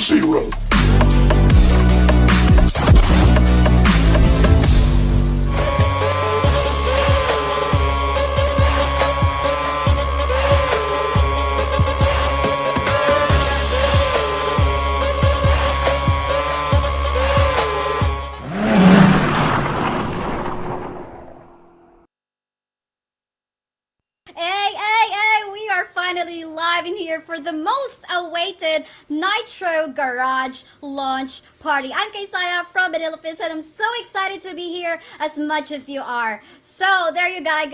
zero. Hey, we are finally live in here for the most awaited Nitro Garage Launch Party. I'm Kaysaya from Manila, and I'm so excited to be here as much as you are. So there you go,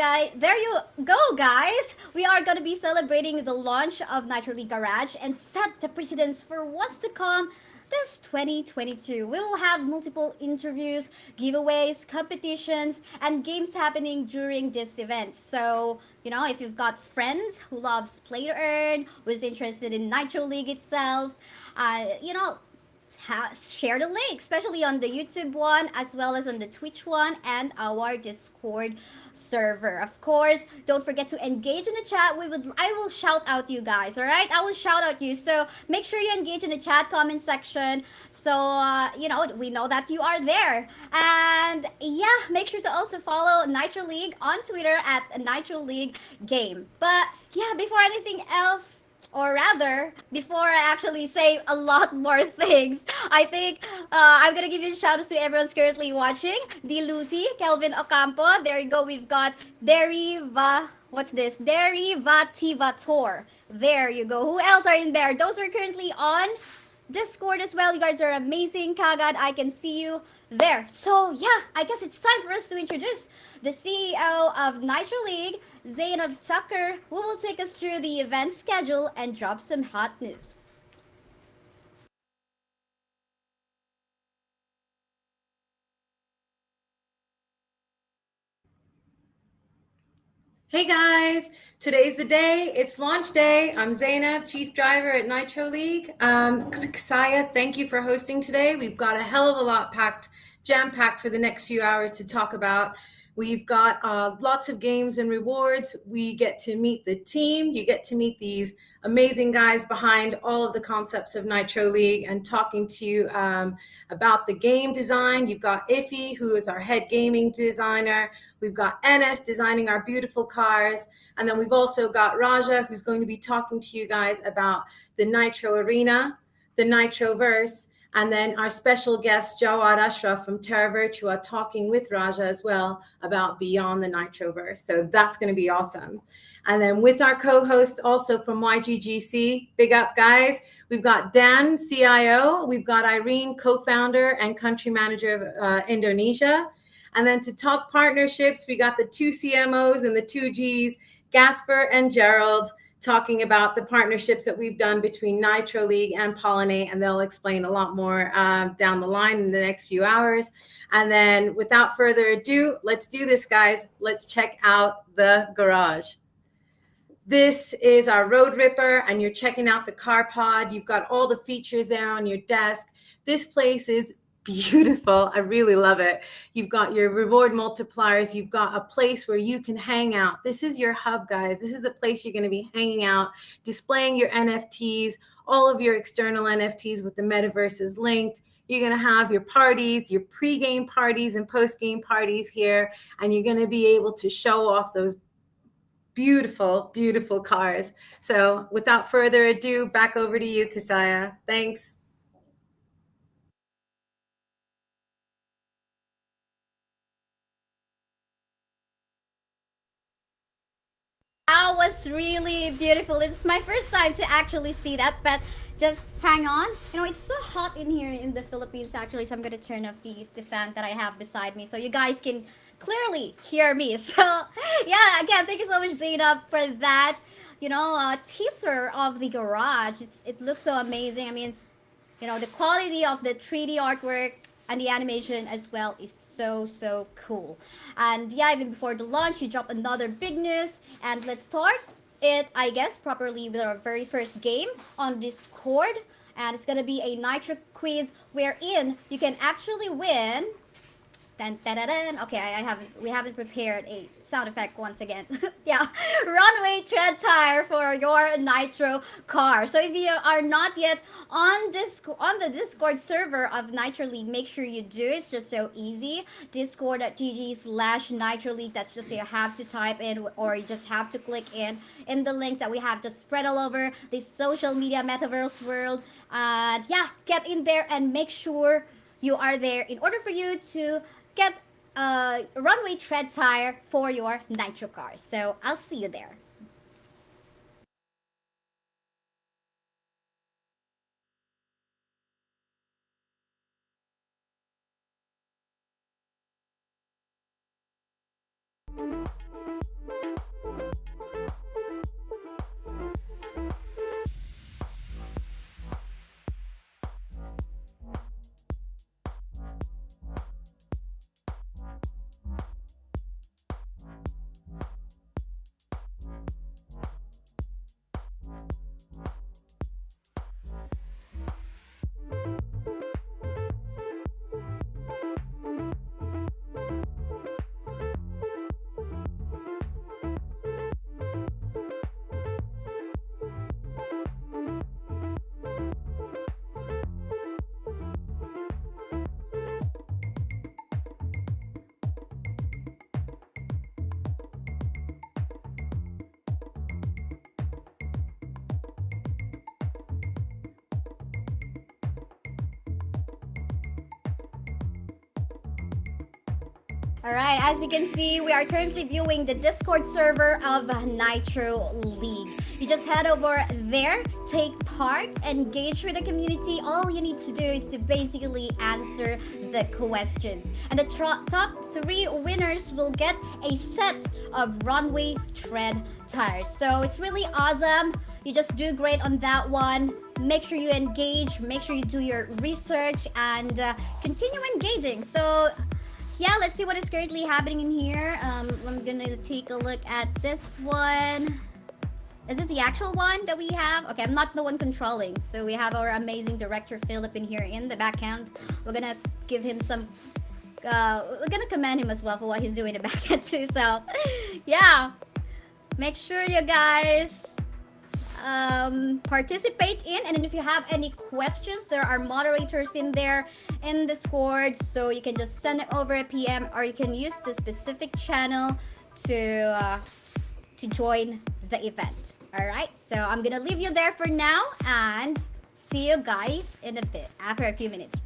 guys. We are going to be celebrating the launch of Nitro League Garage and set the precedence for what's to come this 2022. We will have multiple interviews, giveaways, competitions, and games happening during this event. So, if you've got friends who loves play to earn, who's interested in Nitro League itself, share the link, especially on the YouTube one, as well as on the Twitch one, and our Discord server. Of course, don't forget to engage in the chat. I will shout out you guys, all right? I will shout out you. So make sure you engage in the chat comment section. So, we know that you are there. And yeah, make sure to also follow Nitro League on Twitter at Nitro League Game. But yeah, before anything else, or rather, before I actually say a lot more things, I think I'm gonna give you shout outs to everyone who's currently watching. D. Lucy, Kelvin Ocampo. There you go. We've got Derivativator. There you go. Who else are in there? Those are currently on Discord as well. You guys are amazing. Kagad, I can see you there. So yeah, I guess it's time for us to introduce the CEO of Nitro League, Zainab Tucker, who will take us through the event schedule and drop some hot news. Hey guys, today's the day. It's launch day. I'm Zainab, Chief Driver at Nitro League. Ksaya, thank you for hosting today. We've got a hell of a lot jam-packed for the next few hours to talk about. We've got lots of games and rewards. We get to meet the team. You get to meet these amazing guys behind all of the concepts of Nitro League and talking to you about the game design. You've got Iffy, who is our head gaming designer. We've got Enes designing our beautiful cars. And then we've also got Raja, who's going to be talking to you guys about the Nitro Arena, the Nitroverse, and then our special guest, Jawad Ashraf from Terra Virtua, talking with Raja as well about Beyond the Nitroverse. So that's going to be awesome. And then with our co-hosts also from YGGC, big up guys, we've got Dan, CIO, we've got Irene, co-founder and country manager of Indonesia. And then to talk partnerships, we got the two CMOs and the two Gs, Gasper and Gerald, talking about the partnerships that we've done between Nitro League and Pollinate, and they'll explain a lot more down the line in the next few hours. And then without further ado, let's do this, guys. Let's check out the garage. This is our Road Ripper, and you're checking out the car pod. You've got all the features there on your desk. This place is beautiful. I really love it. You've got your reward multipliers. You've got a place where you can hang out. This is your hub, guys. This is the place you're going to be hanging out, displaying your NFTs, all of your external NFTs with the Metaverse is linked. You're going to have your parties, your pre-game parties and post-game parties here, and you're going to be able to show off those beautiful, beautiful cars. So without further ado, back over to you, Ksaya. Thanks. That was really beautiful. It's my first time to actually see that, but just hang on. It's so hot in here in the Philippines actually, so I'm gonna turn off the fan that I have beside me so you guys can clearly hear me. So yeah, again, thank you so much, Zainab, for that. Teaser of the garage. It looks so amazing. I mean, the quality of the 3D artwork and the animation as well is so cool. And yeah, even before the launch, you dropped another big news. And let's start it, I guess, properly with our very first game on Discord. And it's gonna be a Nitro quiz wherein you can actually win Dun, dun, dun, dun. Okay, we haven't prepared a sound effect once again. Yeah, runway tread tire for your Nitro car. So if you are not yet on the Discord server of Nitro League, make sure you do. It's just so easy. Discord.gg/Nitro League. That's just you have to type in, or you just have to click in the links that we have just spread all over the social media metaverse world. And yeah, get in there and make sure you are there in order for you to get a runway tread tire for your Nitro car. So I'll see you there. Alright, as you can see, we are currently viewing the Discord server of Nitro League. You just head over there, take part, engage with the community. All you need to do is to basically answer the questions. And the top 3 winners will get a set of runway tread tires. So it's really awesome. You just do great on that one. Make sure you engage, make sure you do your research, and continue engaging. So yeah, let's see what is currently happening in here. I'm gonna take a look at this one. Is this the actual one that we have? Okay, I'm not the one controlling. So we have our amazing director Philip in here in the backend. We're gonna give him some we're gonna commend him as well for what he's doing in the backend too. So yeah, make sure you guys participate in, and then if you have any questions, there are moderators in there in Discord, so you can just send it over a PM, or you can use the specific channel to join the event. All right, so I'm gonna leave you there for now, and see you guys in a bit after a few minutes.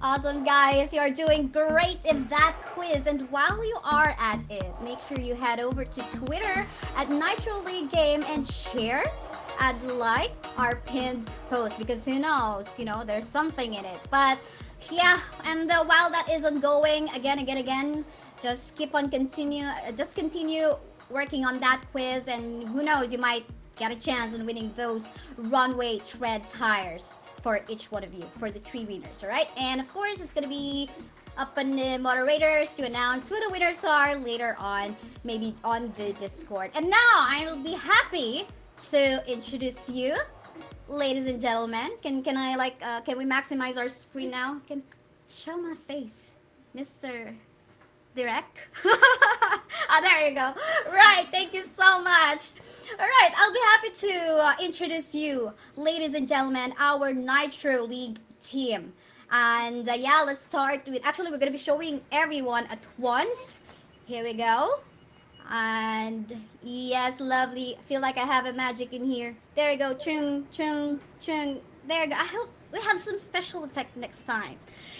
Awesome, guys. You're doing great in that quiz. And while you are at it, make sure you head over to Twitter at Nitro League Game and share and like our pinned post because who knows, there's something in it. But yeah, and while that is ongoing, again, just continue working on that quiz, and who knows, you might get a chance in winning those runway tread tires for each one of you, for the three winners, all right? And of course, it's gonna be up on the moderators to announce who the winners are later on, maybe on the Discord. And now I will be happy to introduce you, ladies and gentlemen. Can we maximize our screen now? Can show my face, Mr. Direct. There you go. Right, thank you so much. All right, I'll be happy to introduce you, ladies and gentlemen, our Nitro League team. And yeah, let's start with. Actually, we're gonna be showing everyone at once. Here we go. And yes, lovely. I feel like I have a magic in here. There you go. Chung, chung, chung. There you go. I hope we have some special effect next time.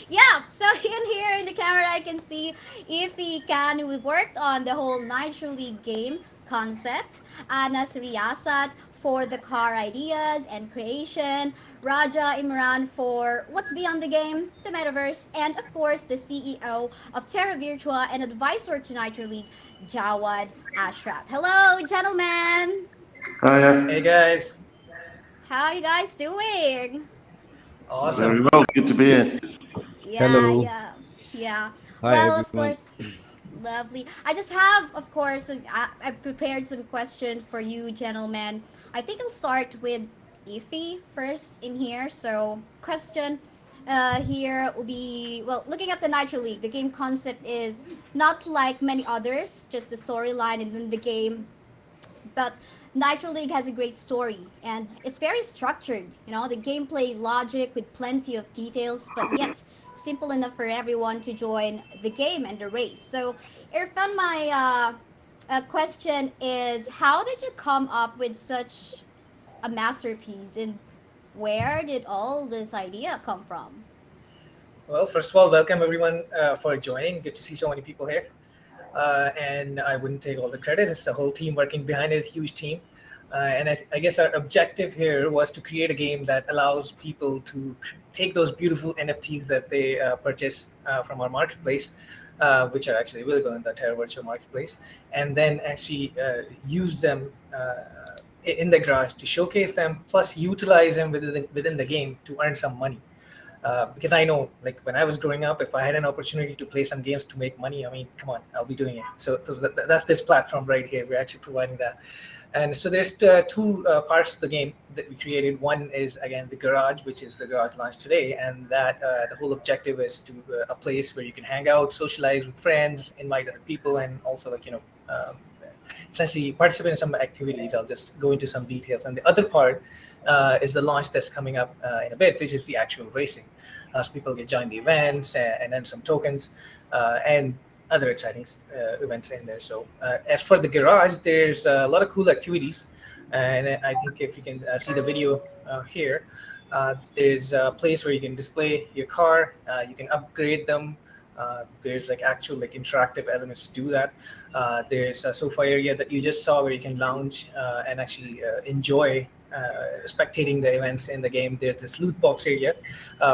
Yeah, so in here in the camera, I can see Ify Khan, who worked on the whole Nitro League game concept. Anas Riyasat for the car ideas and creation. Raja Imran for what's beyond the game, the Metaverse. And of course, the CEO of Terra Virtua and advisor to Nitro League, Jawad Ashraf. Hello, gentlemen. Hiya. Hey guys, How are you guys doing? awesome. Very well. Good to be here. Yeah, Hello. yeah. Hi, Well, of everyone. course, lovely. I just have, of course, I prepared some questions for you, gentlemen. I think I'll start with Ify first in here. So, question here will be, well, looking at the Nitro League, the game concept is not like many others, just the storyline and then the game. But Nitro League has a great story and it's very structured. The gameplay logic with plenty of details, but yet simple enough for everyone to join the game and the race. So, Irfan, my question is, how did you come up with such a masterpiece, and where did all this idea come from? Well, first of all, welcome everyone for joining. Good to see so many people here. And I wouldn't take all the credit. It's the whole team working behind it, a huge team. And I guess our objective here was to create a game that allows people to take those beautiful NFTs that they purchase from our marketplace, which are actually available in the Terra Virtual Marketplace, and then actually use them in the garage to showcase them, plus utilize them within the game to earn some money. Because I know, like when I was growing up, if I had an opportunity to play some games to make money, I mean, come on, I'll be doing it. So that's this platform right here. We're actually providing that. And so there's two parts of the game that we created. One is, again, the garage, which is the garage launch today. And that the whole objective is to a place where you can hang out, socialize with friends, invite other people, and also essentially participate in some activities. I'll just go into some details. And the other part is the launch that's coming up in a bit, which is the actual racing. So people can join the events and then some tokens and other exciting events in there. So as for the garage, there's a lot of cool activities. And I think if you can see the video here, there's a place where you can display your car, you can upgrade them. There's actual interactive elements to do that. There's a sofa area that you just saw where you can lounge and actually enjoy spectating the events in the game. There's this loot box area,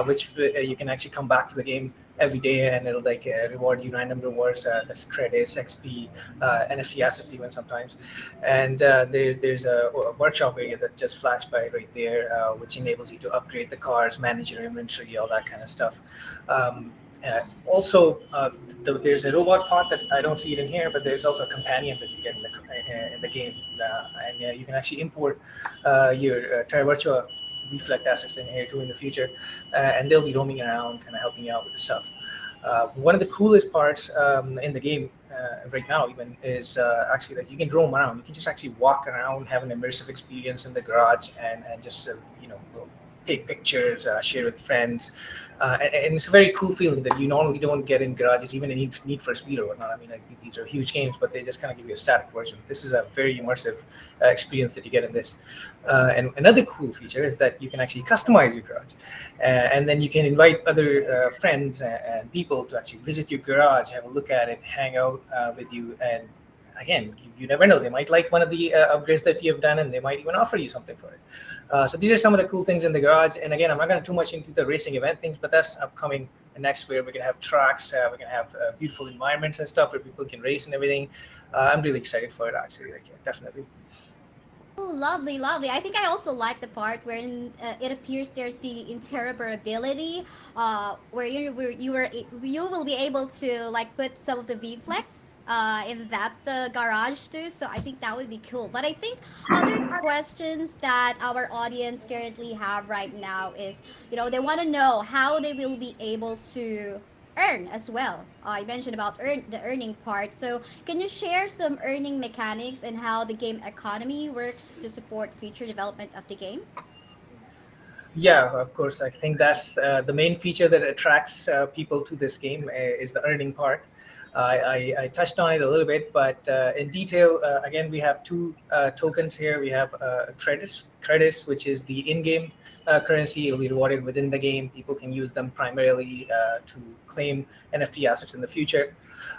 which you can actually come back to the game every day, and it'll reward you random rewards, that's credits, XP, NFT assets even sometimes. And there's a workshop area that just flashed by right there, which enables you to upgrade the cars, manage your inventory, all that kind of stuff. Also, there's a robot pod that I don't see it in here, but there's also a companion that you get in the game, and you can actually import your Terra Virtua Reflect assets in here too in the future, and they'll be roaming around, kind of helping you out with the stuff. One of the coolest parts in the game right now even is actually that you can roam around. You can just actually walk around, have an immersive experience in the garage, and just take pictures, share with friends. And it's a very cool feeling that you normally don't get in garages, even in Need for Speed or whatnot. I mean, like, these are huge games, but they just kind of give you a static version. This is a very immersive experience that you get in this. And another cool feature is that you can actually customize your garage, and then you can invite other friends and people to actually visit your garage, have a look at it, hang out with you. And again, you never know, they might like one of the upgrades that you have done, and they might even offer you something for it. So these are some of the cool things in the garage. And again, I'm not going to too much into the racing event things, but that's upcoming next, where we're going to have tracks, we're going to have beautiful environments and stuff where people can race and everything. I'm really excited for it, actually. Like, yeah, definitely. Oh, lovely, lovely. I think I also like the part wherein it appears there's the interoperability, you will be able to like put some of the V-Flex in that garage too. So I think that would be cool. But I think other questions that our audience currently have right now is, they want to know how they will be able to earn as well. You mentioned about the earning part. So, can you share some earning mechanics and how the game economy works to support future development of the game? Yeah, of course. I think that's the main feature that attracts people to this game, is the earning part. I touched on it a little bit, but in detail, again, we have two tokens here. We have credits, which is the in-game currency. It'll be rewarded within the game. People can use them primarily to claim NFT assets in the future.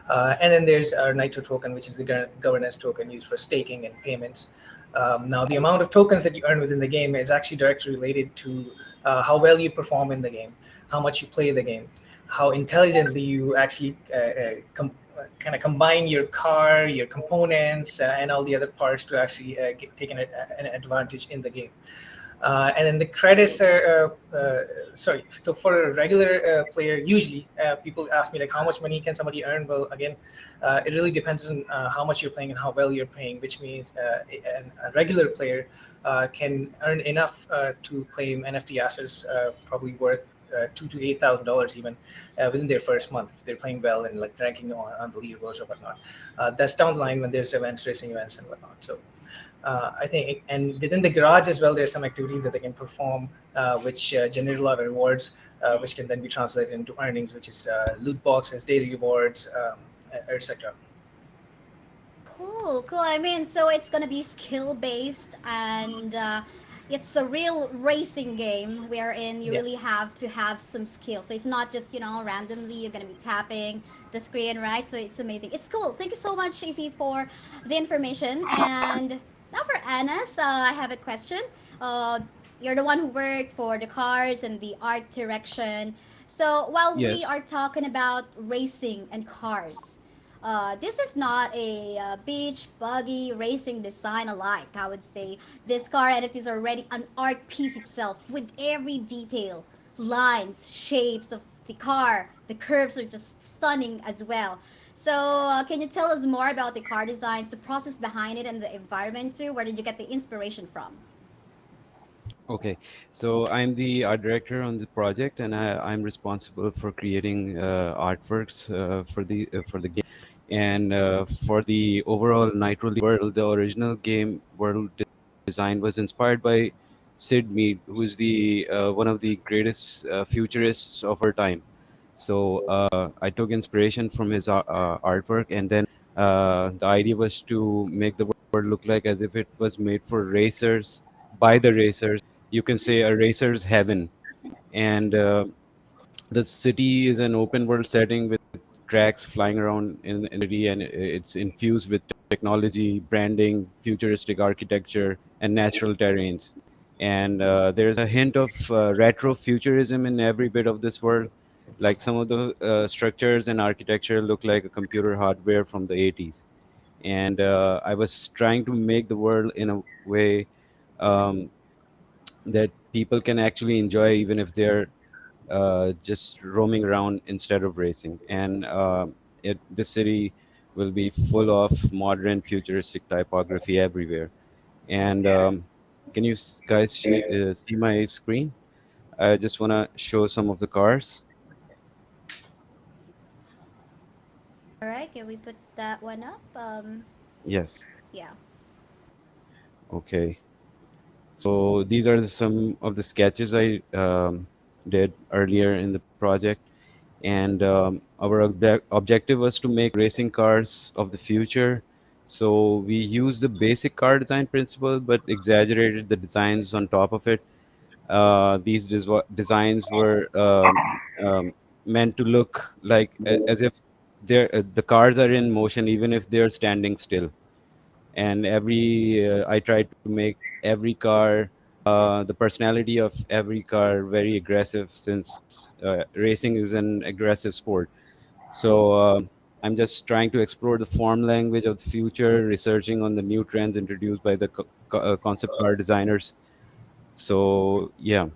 And then there's our Nitro token, which is the governance token used for staking and payments. Now, the amount of tokens that you earn within the game is actually directly related to how well you perform in the game, how much you play the game, how intelligently you actually kind of combine your car, your components, and all the other parts to actually take an advantage in the game. And then the credits are, sorry, so for a regular player, usually people ask me, like, how much money can somebody earn? Well, again, it really depends on how much you're playing and how well you're playing, which means a regular player can earn enough to claim NFT assets, probably worth $2,000 to $8,000 even within their first month, if they're playing well and like ranking on the leaderboards or whatnot. That's down the line when there's events, racing events and whatnot. So I think, and within the garage as well, there's some activities that they can perform, which generate a lot of rewards, which can then be translated into earnings, which is loot boxes, daily rewards, etc. Cool, cool. I mean, so it's gonna be skill based, and it's a real racing game wherein you Yeah. really have to have some skill. So it's not just randomly you're gonna be tapping the screen, right? So it's amazing. It's cool. Thank you so much, Ify, for the information. And now for Anas, I have a question. Uh, you're the one who worked for the cars and the art direction. So while we Yes. are talking about racing and cars, this is not a beach buggy racing design alike. I would say this car NFT is already an art piece itself with every detail, lines, shapes of the car. The curves are just stunning as well. So, can you tell us more about the car designs, the process behind it, and the environment too? Where did you get the inspiration from? Okay. So I'm the art director on the project, and I'm responsible for creating artworks for the game, and for the overall Nitro League world. The original game world design was inspired by Sid Mead, who is the one of the greatest futurists of our time. So I took inspiration from his artwork, and then the idea was to make the world look like as if it was made for racers by the racers. You can say a racer's heaven. And the city is an open world setting with tracks flying around in the city, and it's infused with technology, branding, futuristic architecture, and natural terrains. And there's a hint of retro futurism in every bit of this world. Like some of the structures and architecture look like a computer hardware from the 80s. And I was trying to make the world in a way um, that people can actually enjoy, even if they're just roaming around instead of racing. And this city will be full of modern, futuristic typography everywhere. And can you guys see my screen? I just want to show some of the cars. All right, can we put that one up? Yes. Yeah. Okay. So these are some of the sketches I did earlier in the project. And our objective was to make racing cars of the future. So we used the basic car design principle, but exaggerated the designs on top of it. These designs were meant to look like as if the cars are in motion, even if they're standing still. And I tried to make every car, the personality of every car very aggressive, since racing is an aggressive sport. So I'm just trying to explore the form language of the future, researching on the new trends introduced by the concept car designers. So yeah.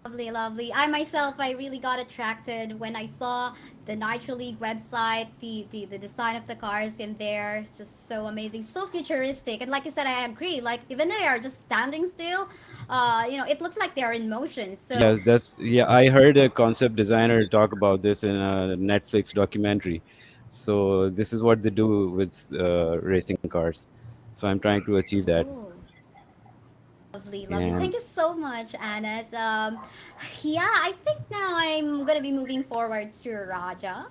Lovely, lovely. I myself, I really got attracted when I saw the Nitro League website, the design of the cars in there. It's just so amazing, so futuristic. And like you said, I agree. Like even they are just standing still, it looks like they are in motion. So Yeah, I heard a concept designer talk about this in a Netflix documentary. So this is what they do with racing cars. So I'm trying to achieve that. oh, lovely, lovely. And Thank you so much, Anas. Yeah, I think now I'm gonna be moving forward to Raja.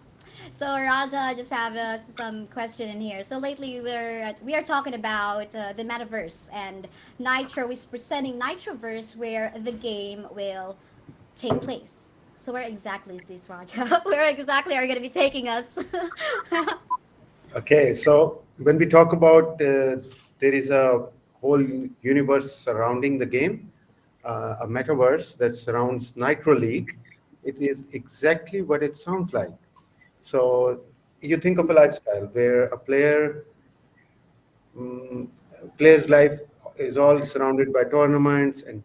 So Raja, I just have some question in here. So lately we are talking about the metaverse, and Nitro is presenting Nitroverse, where the game will take place. So where exactly is this, Raja? Where exactly are you going to be taking us? Okay, so when we talk about there is a whole universe surrounding the game, a metaverse that surrounds Nitro League. It is exactly what it sounds like. So you think of a lifestyle where a player's life is all surrounded by tournaments and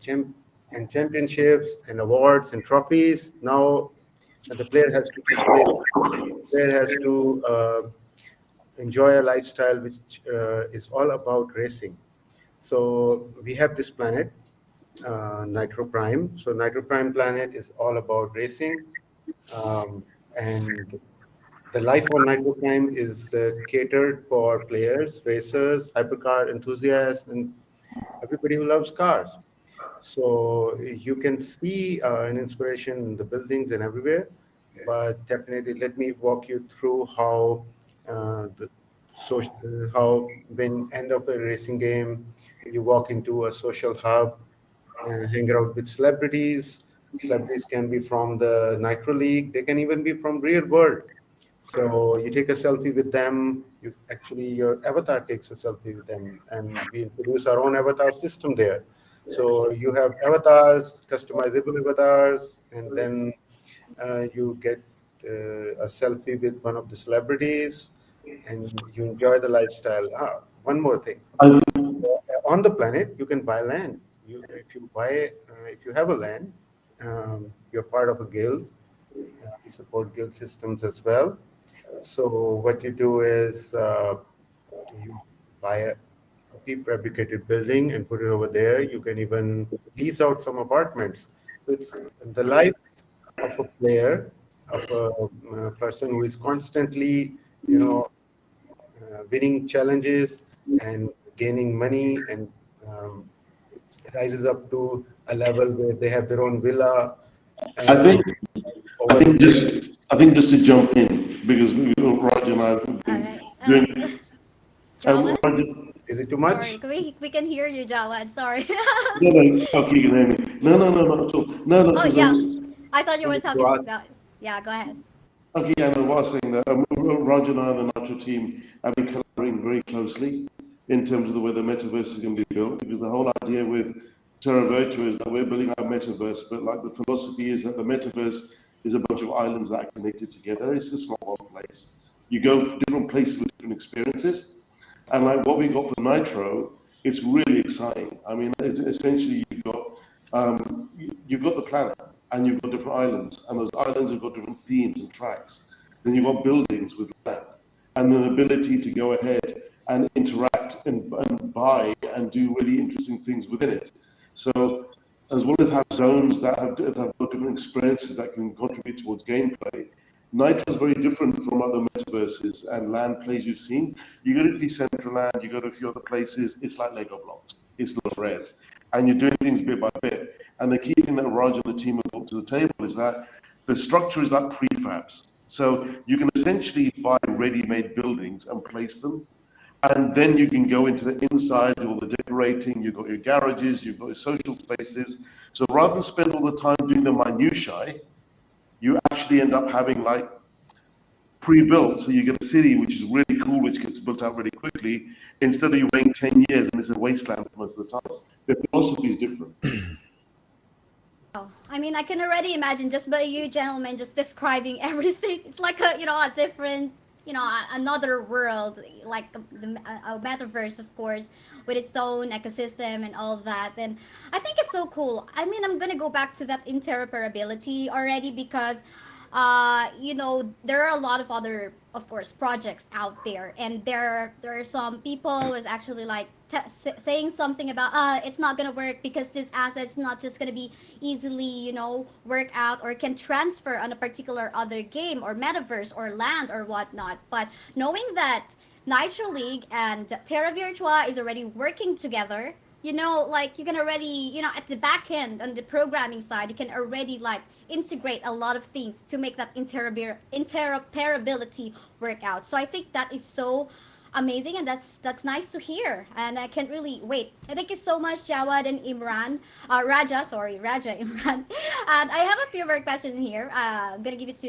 championships and awards and trophies. Now the player has to display. The player has to enjoy a lifestyle which is all about racing. So we have this planet, Nitro Prime. So Nitro Prime planet is all about racing, and the life on Nitro Prime is catered for players, racers, hypercar enthusiasts, and everybody who loves cars. So you can see an inspiration in the buildings and everywhere, but definitely let me walk you through how how when end of a racing game, you walk into a social hub and hang out with celebrities. Celebrities can be from the Nitro League. They can even be from real world. So you take a selfie with them. Your avatar takes a selfie with them, and we introduce our own avatar system there. So you have avatars, customizable avatars, and then you get a selfie with one of the celebrities, and you enjoy the lifestyle. One more thing: on the planet, you can buy land. If you have a land, you're part of a guild. We support guild systems as well. So what you do is you buy a prefabricated building and put it over there. You can even lease out some apartments. So it's the life of a player, of a person who is constantly, winning challenges and gaining money, and rises up to a level where they have their own villa. I think, I think just to jump in, because Roger and I have All been right. doing. Jawad? Roger, Is it too much? Sorry, we can hear you, Jawad. Sorry. no, okay, you can hear me. No, not at all. No, Oh because yeah, I thought you were talking Jawad. about. Yeah, go ahead. okay, yeah, no, what I was saying that Roger and I and the Nitro team have been collaborating very closely in terms of the way the metaverse is going to be built, because the whole idea with Terra Virtua is that we're building our metaverse, but like the philosophy is that the metaverse is a bunch of islands that are connected together. It's just not one place. You go to different places with different experiences, and like what we got for Nitro, it's really exciting. I mean, essentially you've got the planet, and you've got different islands, and those islands have got different themes and tracks. Then you've got buildings with land, and the ability to go ahead and interact and buy and do really interesting things within it. So as well as have zones that have different experiences that can contribute towards gameplay, Nitro is very different from other metaverses and land plays you've seen. You go to Decentraland, you go to a few other places, it's like Lego blocks. It's not res. And you're doing things bit by bit. And the key thing that Raj and the team have brought to the table is that the structure is like prefabs. So you can essentially buy ready-made buildings and place them. And then you can go into the inside, do all the decorating, you've got your garages, you've got your social spaces. So rather than spend all the time doing the minutiae, you actually end up having like pre-built. So you get a city which is really cool, which gets built out really quickly, instead of you waiting 10 years and it's a wasteland for most of the time. The philosophy is different. Oh, I mean, I can already imagine just by you gentlemen just describing everything. It's like a different, another world, like a metaverse, of course, with its own ecosystem and all of that. And I think it's so cool. I mean, I'm gonna go back to that interoperability already because, there are a lot of other, of course, projects out there, and there are some people who's actually like saying something about it's not gonna work because this asset's not just gonna be easily work out or can transfer on a particular other game or metaverse or land or whatnot. But knowing that Nitro League and Terra Virtua is already working together, like you can already, at the back end on the programming side, you can already like integrate a lot of things to make that interoperability work out. So I think that is so amazing, and that's nice to hear, and I can't really wait. And thank you so much, Jawad and Imran, Raja, Imran. And I have a few more questions here. I'm gonna give it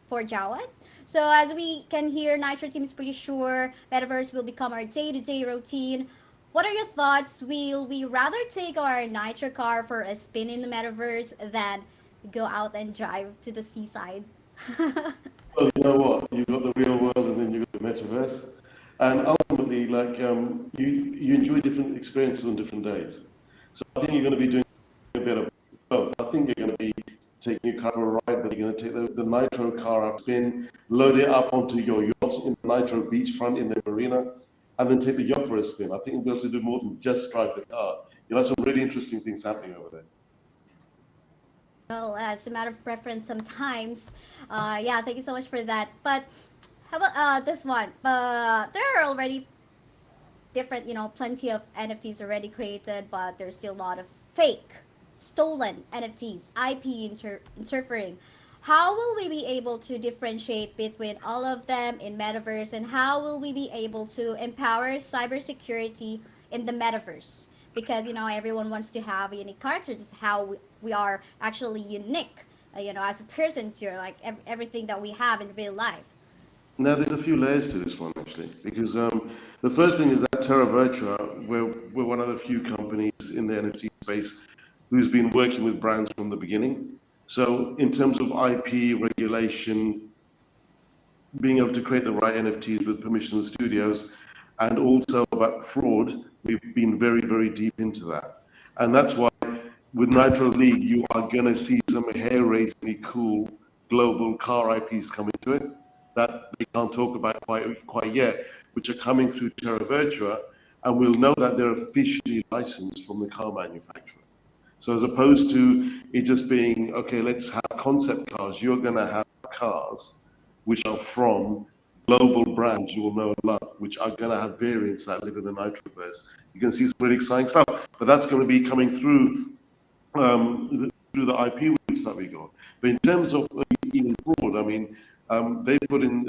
for Jawad. So as we can hear, Nitro team is pretty sure Metaverse will become our day-to-day routine. What are your thoughts? Will we rather take our Nitro car for a spin in the Metaverse than go out and drive to the seaside? Well, you know what? You've got the real world and then you've got the Metaverse. And ultimately, like, you enjoy different experiences on different days. So I think you're going to be doing a bit of both. I think you're going to be taking your car for a ride, but you're going to take the Nitro car up, spin, load it up onto your yacht in the Nitro beachfront in the marina, and then take the yacht for a spin. I think you'll be able to do more than just drive the car. You'll have some really interesting things happening over there. Well, as a matter of preference sometimes. Yeah, thank you so much for that. But how about this one? There are already different, plenty of NFTs already created, but there's still a lot of fake, stolen NFTs, IP interfering. How will we be able to differentiate between all of them in Metaverse, and how will we be able to empower cybersecurity in the Metaverse? Because, everyone wants to have a unique character. This is how we are actually unique, as a person to like everything that we have in real life. Now, there's a few layers to this one, actually, because the first thing is that Terra Virtua, we're one of the few companies in the NFT space who's been working with brands from the beginning. So in terms of IP regulation, being able to create the right NFTs with permission of the studios, and also about fraud, we've been very, very deep into that. And that's why with Nitro League, you are going to see some hair-raisingly cool global car IPs coming to it that they can't talk about quite yet, which are coming through Terra Virtua, and we'll know that they're officially licensed from the car manufacturer. So as opposed to it just being, okay, let's have concept cars, you're going to have cars which are from global brands you will know a lot, which are going to have variants that live in the Nitroverse. You can see some really exciting stuff, but that's going to be coming through the IP routes that we got. But in terms of even fraud, I mean, they put in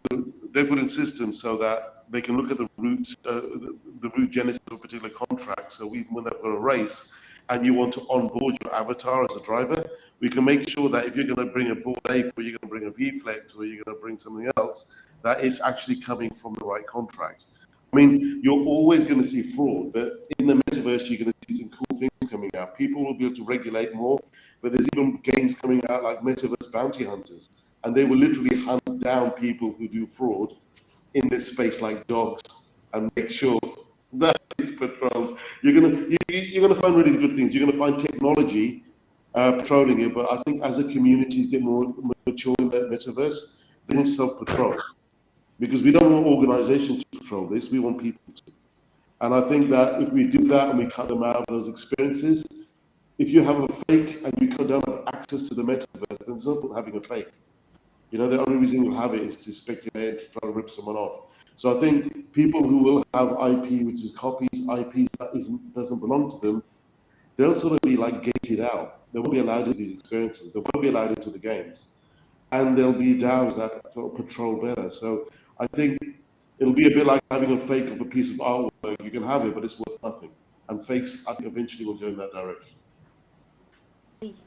systems so that they can look at the routes, the route genesis of a particular contract. So even when they've got a race, and you want to onboard your avatar as a driver, we can make sure that if you're going to bring a Bored Ape, or you're going to bring a V-Flex, or you're going to bring something else, that is actually coming from the right contract. I mean, you're always going to see fraud, but in the Metaverse, you're going to see some cool things coming out. People will be able to regulate more, but there's even games coming out like Metaverse Bounty Hunters, and they will literally hunt down people who do fraud in this space like dogs and make sure that is patrolled. You're gonna find really good things. You're gonna find technology patrolling it, but I think as the communities get more mature in the Metaverse, they need self-patrol, because we don't want organizations to patrol this. We want people to. And I think that if we do that and we cut them out of those experiences, if you have a fake and you don't have access to the Metaverse, then it's not having a fake. You know, the only reason you have it is to speculate and to try to rip someone off. So I think people who will have IP, which is copies, IP that doesn't belong to them, they'll sort of be like gated out. They won't be allowed into these experiences. They won't be allowed into the games. And there'll be DAOs that sort of patrol better. So I think it'll be a bit like having a fake of a piece of artwork. You can have it, but it's worth nothing. And fakes, I think, eventually will go in that direction.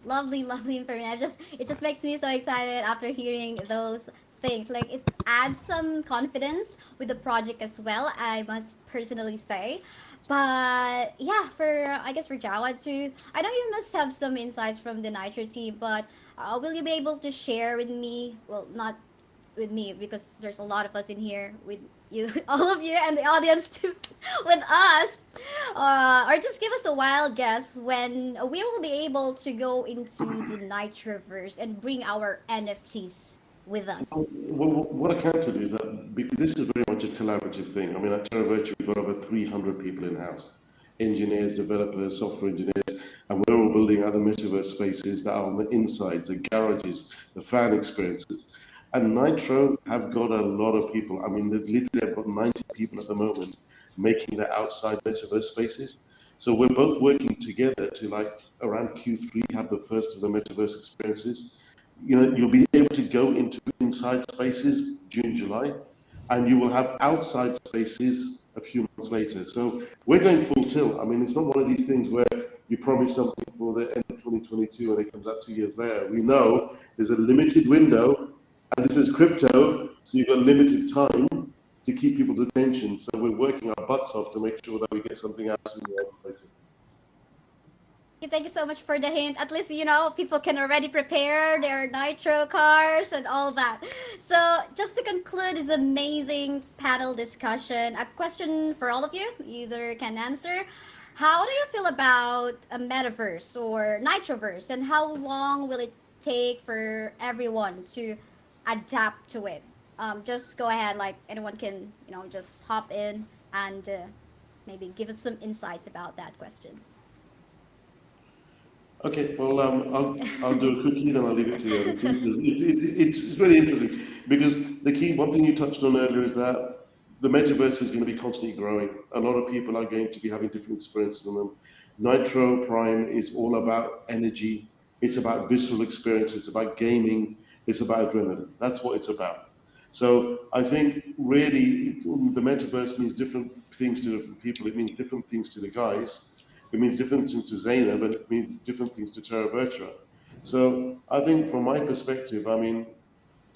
Lovely, lovely information. It just makes me so excited after hearing those things. Like it adds some confidence with the project as well, I must personally say. But yeah, I guess for Jawad too, I know you must have some insights from the Nitro team, but will you be able to share with me? Well, not with me because there's a lot of us in here with you, all of you, and the audience too, with us. Or just give us a wild guess when we will be able to go into the Nitroverse and bring our NFTs with us. Well, what I can tell you is that this is very much a collaborative thing. I mean, at TerraVirtue, we've got over 300 people in-house, engineers, developers, software engineers, and we're all building other metaverse spaces that are on the insides, the garages, the fan experiences. And Nitro have got a lot of people. I mean, literally they've got 90 people at the moment making the outside metaverse spaces. So we're both working together to, like, around Q3 have the first of the metaverse experiences. You know, you'll be able to go into inside spaces June, July, and you will have outside spaces a few months later. So we're going full tilt. I mean, it's not one of these things where you promise something for the end of 2022 and it comes out 2 years later. We know there's a limited window, and this is crypto, so you've got limited time to keep people's attention. So we're working our butts off to make sure that we get something out sooner rather than later. Thank you so much for the hint. At least, you know, people can already prepare their Nitro cars and all that. So just to conclude this amazing panel discussion, a question for all of you, either can answer. How do you feel about a Metaverse or Nitroverse, and how long will it take for everyone to adapt to it? Just go ahead, like anyone can, you know, just hop in and maybe give us some insights about that question. Okay, well, I'll do a quickie, then I'll leave it to the other two. It's really interesting because one thing you touched on earlier is that the metaverse is going to be constantly growing. A lot of people are going to be having different experiences on them. Nitro Prime is all about energy. It's about visceral experience. It's about gaming. It's about adrenaline. That's what it's about. So I think really the metaverse means different things to different people. It means different things to the guys. It means different things to Zaina, but it means different things to TerraVirtua. So I think from my perspective, I mean,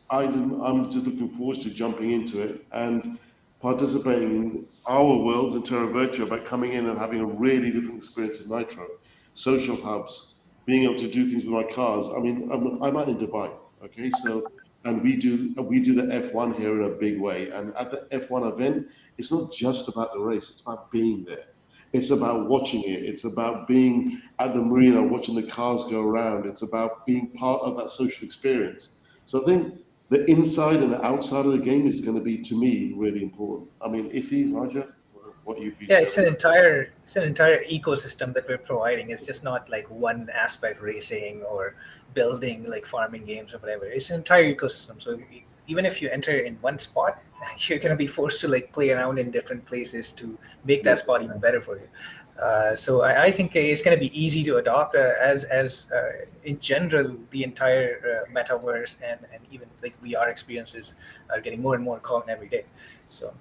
I'm just looking forward to jumping into it and participating in our worlds in TerraVirtua by coming in and having a really different experience in Nitro. Social hubs, being able to do things with my cars. I mean, I'm out in Dubai, okay? So, and we do the F1 here in a big way. And at the F1 event, it's not just about the race, it's about being there. It's about watching it. It's about being at the marina, watching the cars go around. It's about being part of that social experience. So I think the inside and the outside of the game is going to be, to me, really important. I mean, Iffy, Raja, what you feel? Yeah, it's an entire ecosystem that we're providing. It's just not like one aspect, racing or building like farming games or whatever. It's an entire ecosystem. So even if you enter in one spot, you're going to be forced to like play around in different places to make that spot even better for you. So I think it's going to be easy to adopt as in general, the entire metaverse and even like VR experiences are getting more and more common every day. So.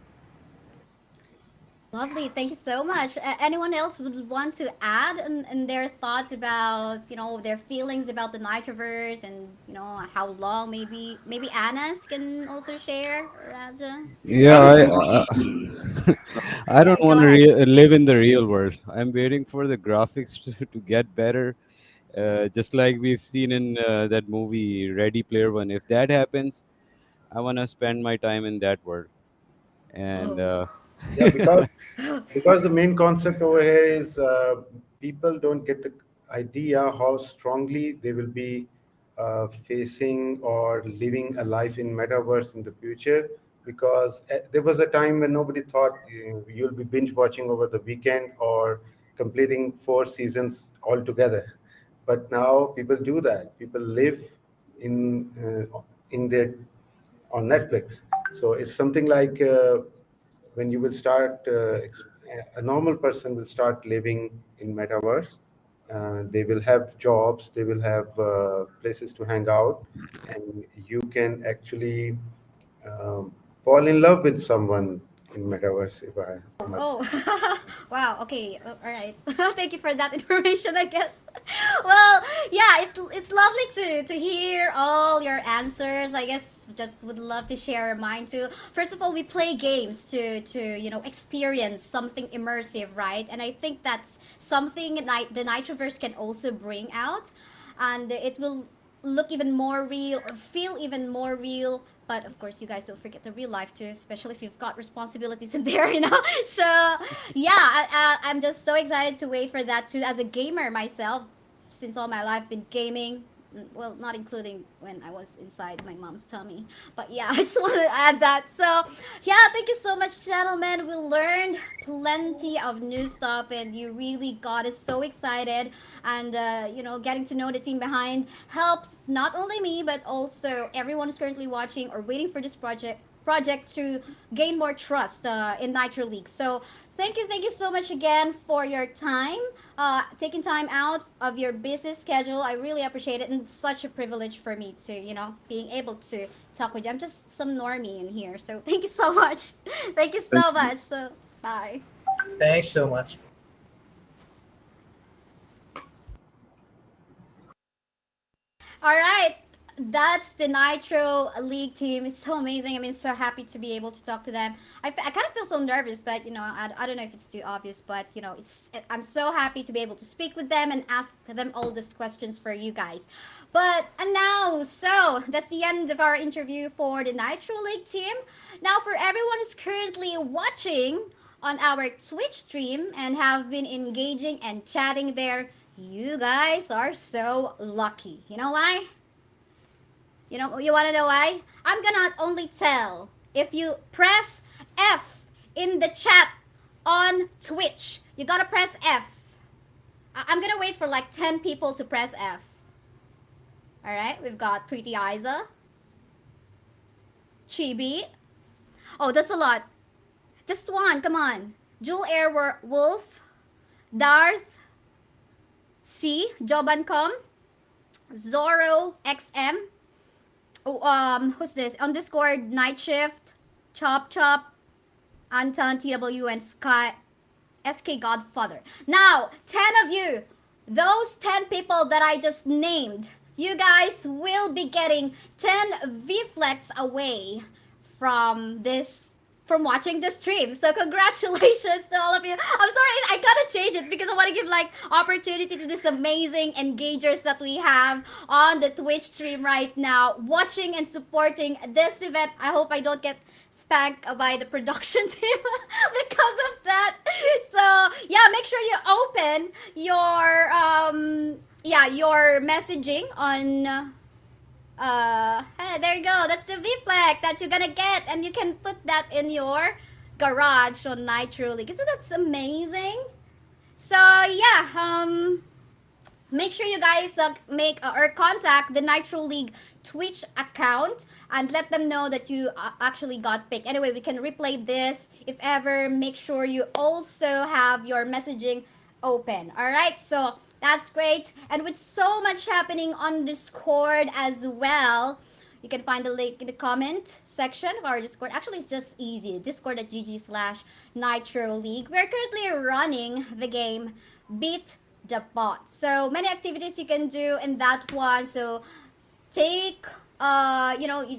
Lovely, thank you so much. Anyone else would want to add in their thoughts about, you know, their feelings about the Nitroverse and, you know, how long maybe Anas can also share, Raja? Yeah, I Yeah, don't go want to ahead. live in the real world. I'm waiting for the graphics to get better, just like we've seen in that movie Ready Player One. If that happens, I want to spend my time in that world. And Oh. Yeah, because the main concept over here is people don't get the idea how strongly they will be facing or living a life in metaverse in the future. Because there was a time when nobody thought you'll be binge watching over the weekend or completing 4 seasons altogether. But now people do that. People live in in their on Netflix. So it's something like when you will start, a normal person will start living in Metaverse. They will have jobs, they will have places to hang out, and you can actually fall in love with someone in Metaverse, if I must Oh, say. wow. Okay. All right. Thank you for that information, I guess. Well, yeah, it's lovely to hear all your answers. I guess just would love to share mine too. First of all, we play games to experience something immersive, right? And I think that's something the Nitroverse can also bring out, and it will look even more real or feel even more real. But of course, you guys don't forget the real life too, especially if you've got responsibilities in there, you know. So yeah, I'm just so excited to wait for that too. As a gamer myself, since all my life been gaming, well, not including when I was inside my mom's tummy. But yeah, I just wanted to add that. So yeah, thank you so much, gentlemen. We learned plenty of new stuff, and you really got us so excited. And getting to know the team behind helps not only me but also everyone who's currently watching or waiting for this project to gain more trust in Nitro League. So thank you so much again for your time, taking time out of your busy schedule. I really appreciate it, and it's such a privilege for me to, being able to talk with you. I'm just some normie in here, so thank you so much. Thank you Thank so you. much. So bye. Thanks so much. All right. That's the Nitro League team. It's so amazing. I mean, so happy to be able to talk to them. I kind of feel so nervous, but I don't know if it's too obvious, but I'm so happy to be able to speak with them and ask them all these questions for you guys. But and now, so that's the end of our interview for the Nitro League team. Now, for everyone who's currently watching on our Twitch stream and have been engaging and chatting there, you guys are so lucky. You know why? You want to know why? I'm gonna only tell if you press F in the chat on Twitch. You gotta press F. I'm gonna wait for like 10 people to press F. Alright, we've got Pretty Isa, Chibi. Oh, that's a lot. Just one, come on. Jewel Air Wolf, Darth, C, Jobancom, Zoro XM. Oh, who's this? On Discord, Night Shift, Chop Chop, Anton TW, and SK Godfather. Now, 10 of you, those 10 people that I just named, you guys will be getting 10 VFlex away from watching the stream. So congratulations to all of you. I'm sorry, I gotta change it because I want to give like opportunity to this amazing engagers that we have on the Twitch stream right now, watching and supporting this event. I hope I don't get spanked by the production team because of that. So yeah, make sure you open your messaging on hey, there you go. That's the V-Flag that you're gonna get, and you can put that in your garage on Nitro League. Isn't that amazing? So yeah, make sure you guys make or contact the Nitro League Twitch account and let them know that you actually got picked. Anyway, we can replay this if ever. Make sure you also have your messaging open. All right, so that's great. And with so much happening on Discord as well, you can find the link in the comment section of our Discord. Actually, it's just easy. Discord.gg/Nitro League. We're currently running the game Beat the Bot. So many activities you can do in that one. So you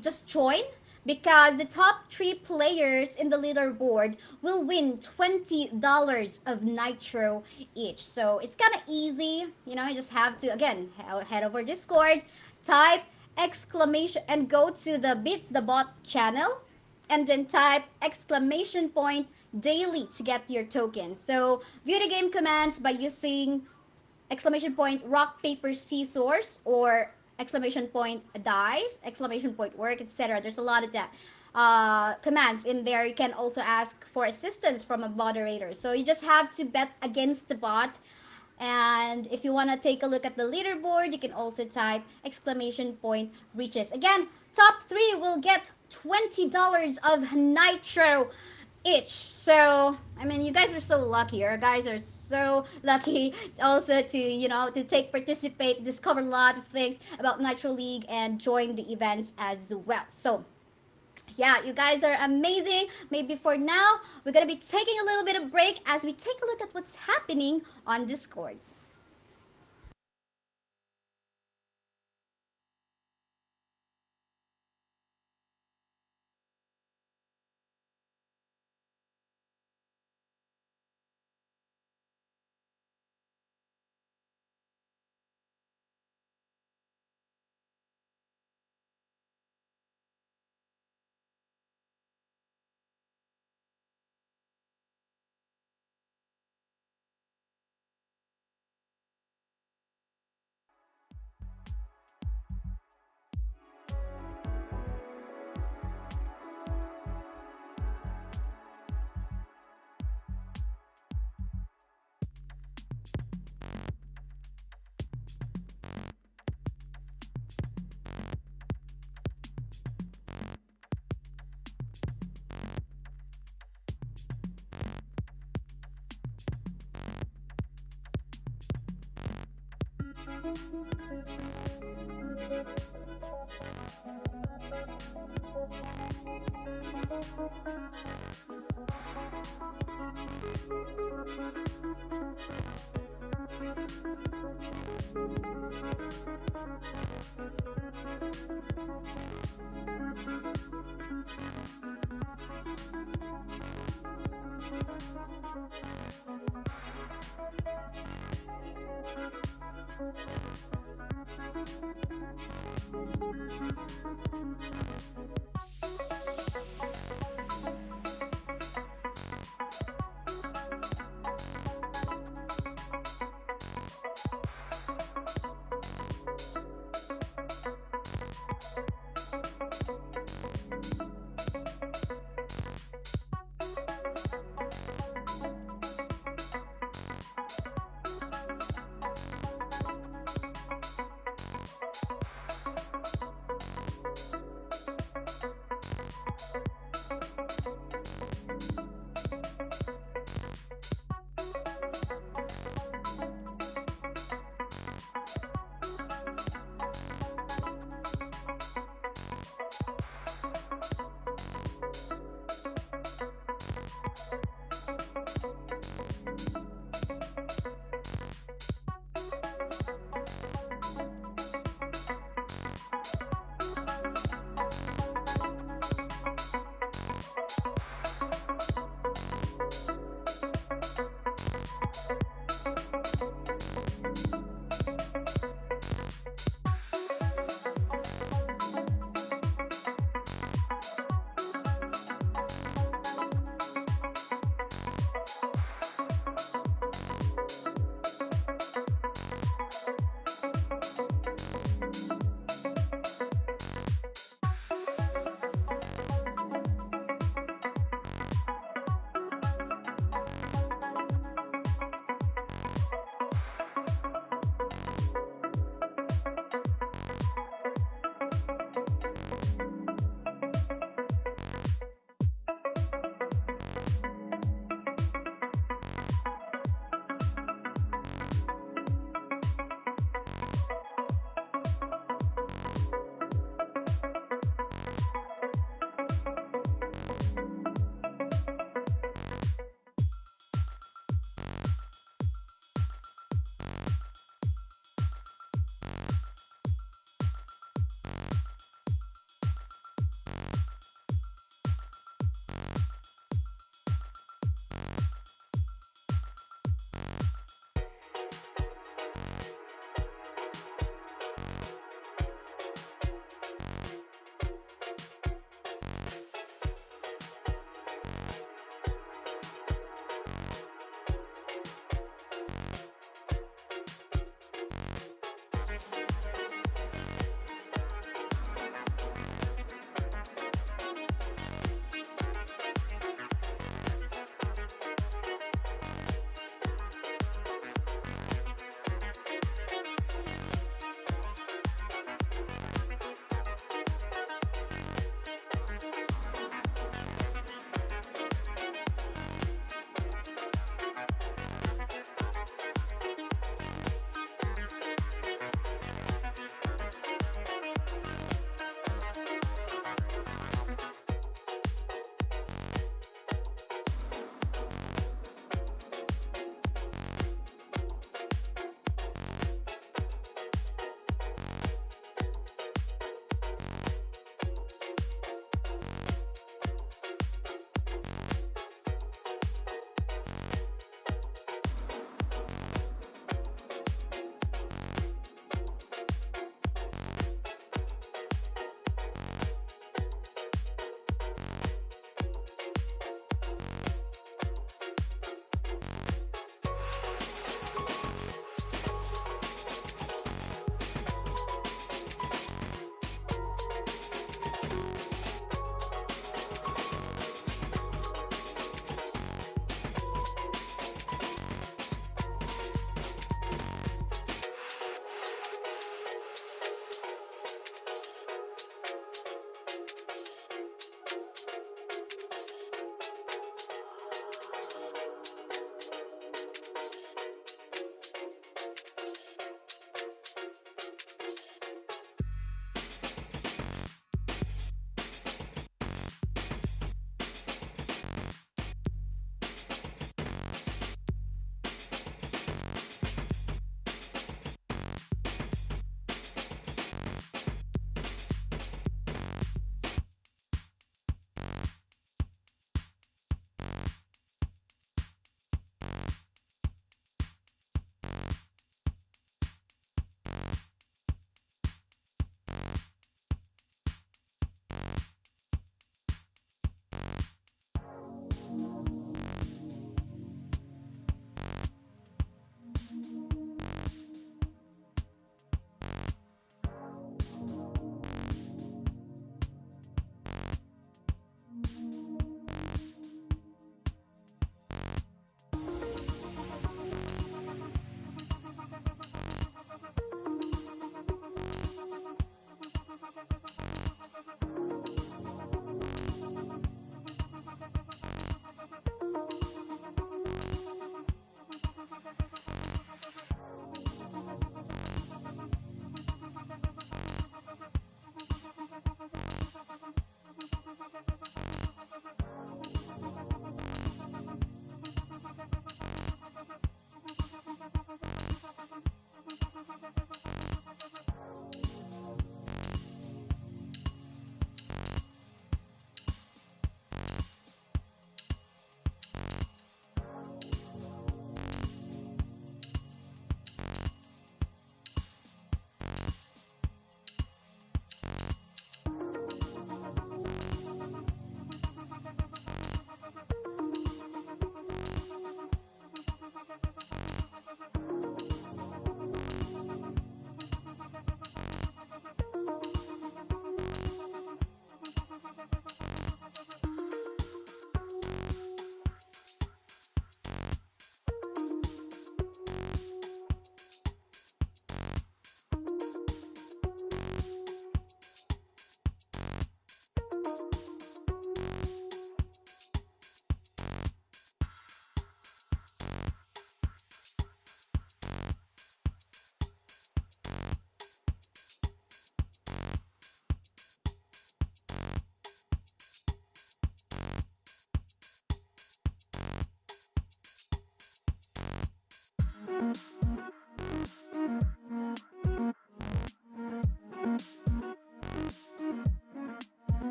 just join, because the top 3 players in the leaderboard will win $20 of Nitro each. So it's kind of easy. You just have to, again, head over Discord, type exclamation, and go to the Beat the Bot channel, and then type exclamation point daily to get your token. So view the game commands by using exclamation point rock, paper, scissors, or exclamation point dice, exclamation point work, etc. There's a lot of that commands in there. You can also ask for assistance from a moderator. So you just have to bet against the bot, and And if you want to take a look at the leaderboard, you can also type exclamation point reaches. Again, top 3 will get $20 of Nitro each. So, I mean, you guys are so lucky. Your guys are so lucky also to, to participate, discover a lot of things about Nitro League and join the events as well. So, yeah, you guys are amazing. Maybe for now, we're going to be taking a little bit of break as we take a look at what's happening on Discord.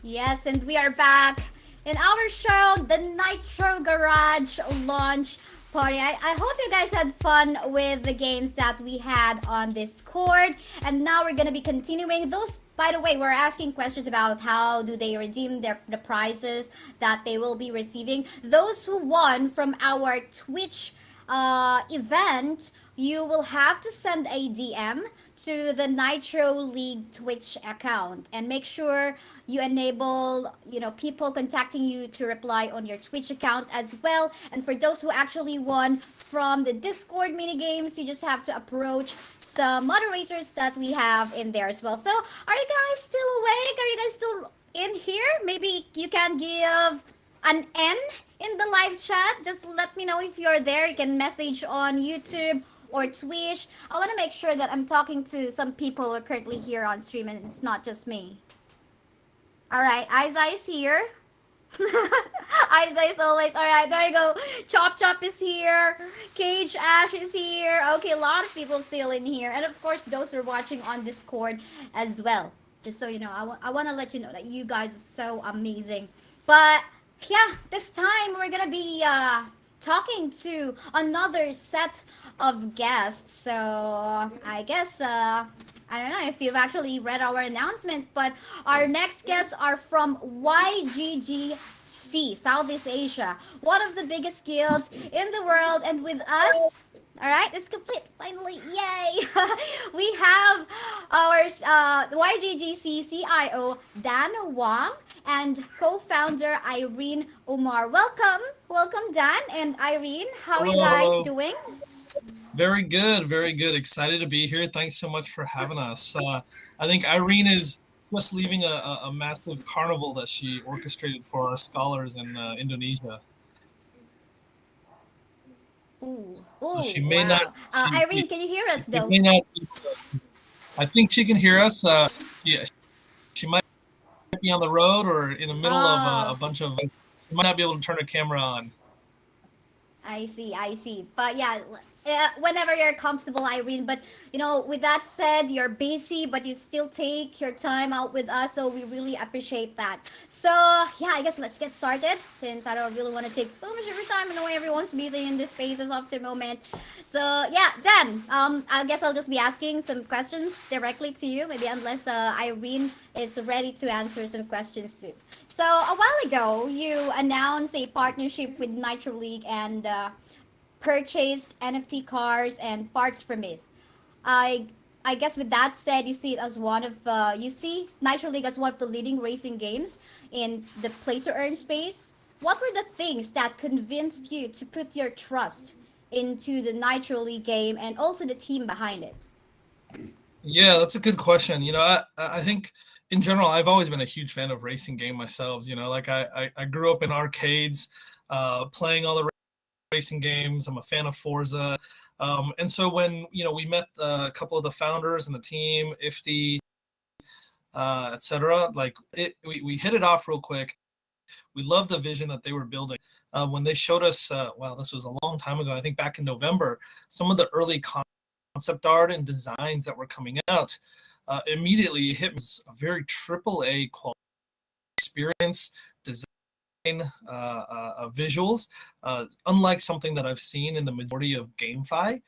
Yes, and we are back in our show, the Nitro Garage Launch Party. I hope you guys had fun with the games that we had on Discord. And now we're gonna be continuing those. By the way, we're asking questions about how do they redeem the prizes that they will be receiving. Those who won from our Twitch event, you will have to send a DM to the Nitro League Twitch account and make sure you enable, people contacting you to reply on your Twitch account as well. And for those who actually won from the Discord mini games, you just have to approach some moderators that we have in there as well. So, are you guys still awake? Are you guys still in here? Maybe you can give an N in the live chat. Just let me know if you're there. You can message on YouTube or Twitch. I want to make sure that I'm talking to some people who are currently here on stream and it's not just me. All right, Aiza is here. Aiza is always all right. There you go. Chop Chop is here. Cage Ash is here. Okay, a lot of people still in here, and of course those who are watching on Discord as well. Just so you know, I want to let you know that you guys are so amazing. But yeah, this time we're gonna be talking to another set of guests. So I guess I don't know if you've actually read our announcement, but our next guests are from YGGC, Southeast Asia, one of the biggest guilds in the world, and with us. All right, it's complete finally. Yay! We have our YGGC CIO Dan Wang and co-founder Irene Umar. Welcome Dan and Irene. How are you guys doing? Very good, very good. Excited to be here. Thanks so much for having us. I think Irene is just leaving a massive carnival that she orchestrated for our scholars in Indonesia. Ooh, so she may wow. not. Irene, can you hear us though? May not, I think she can hear us. Yeah, she might be on the road or in the middle of a bunch of. She might not be able to turn her camera on. I see. But yeah, whenever you're comfortable, Irene. But with that said, you're busy, but you still take your time out with us, so we really appreciate that. So yeah, I guess let's get started, since I don't really want to take so much of your time. I know everyone's busy in this spaces of the moment. So yeah, Dan, I guess I'll just be asking some questions directly to you, maybe unless Irene is ready to answer some questions too. So a while ago, you announced a partnership with Nitro League and purchased NFT cars and parts from it. I guess with that said, you see it as you see Nitro League as one of the leading racing games in the play to earn space. What were the things that convinced you to put your trust into the Nitro League game and also the team behind it? Yeah, that's a good question. I think in general, I've always been a huge fan of racing game myself. Like I grew up in arcades, playing all the racing games. I'm a fan of Forza. And so when, we met a couple of the founders and the team, Ifty, etc., we hit it off real quick. We loved the vision that they were building. When they showed us, this was a long time ago, I think back in November, some of the early concept art and designs that were coming out, immediately hit me as a very AAA quality experience, design, visuals, unlike something that I've seen in the majority of GameFi.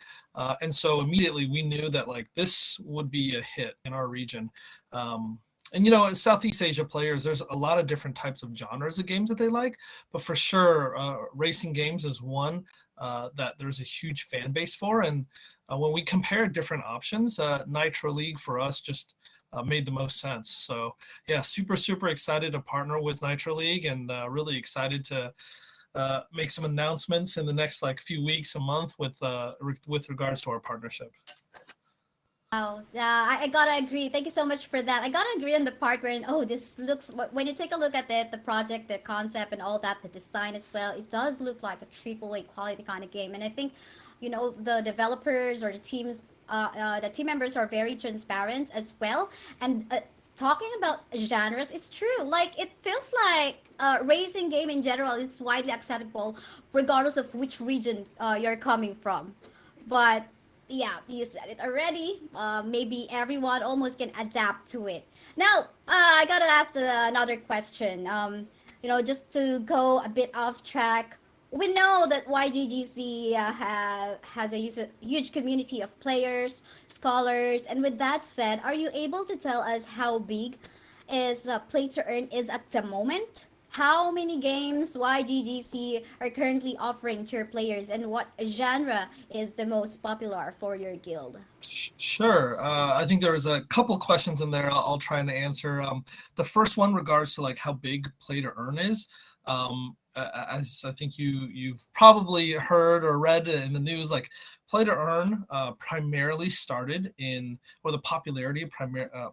And so immediately we knew that this would be a hit in our region. And in Southeast Asia players, there's a lot of different types of genres of games that they like, but for sure, racing games is one that there's a huge fan base for. And when we compared different options, Nitro League for us just made the most sense. So yeah, super excited to partner with Nitro League, and really excited to make some announcements in the next few weeks, a month with regards to our partnership. Oh, I gotta agree. Thank you so much for that. I gotta agree on the part where, this looks, when you take a look at it, the project, the concept, and all that, the design as well, it does look like a AAA quality kind of game. And I think, the developers or the teams, the team members are very transparent as well. And talking about genres, it's true. It feels like racing game in general is widely acceptable, regardless of which region you're coming from. But Yeah, you said it already. Maybe everyone almost can adapt to it. Now, I gotta ask another question. Just to go a bit off track, we know that YGGC has a huge community of players, scholars, and with that said, are you able to tell us how big is play to earn is at the moment? How many games YGGC are currently offering to your players, and what genre is the most popular for your guild? Sure. I think there's a couple questions in there. I'll try and answer. The first one regards to like how big play to earn is. As I think you've probably heard or read in the news, like play to earn primarily started in, or the popularity of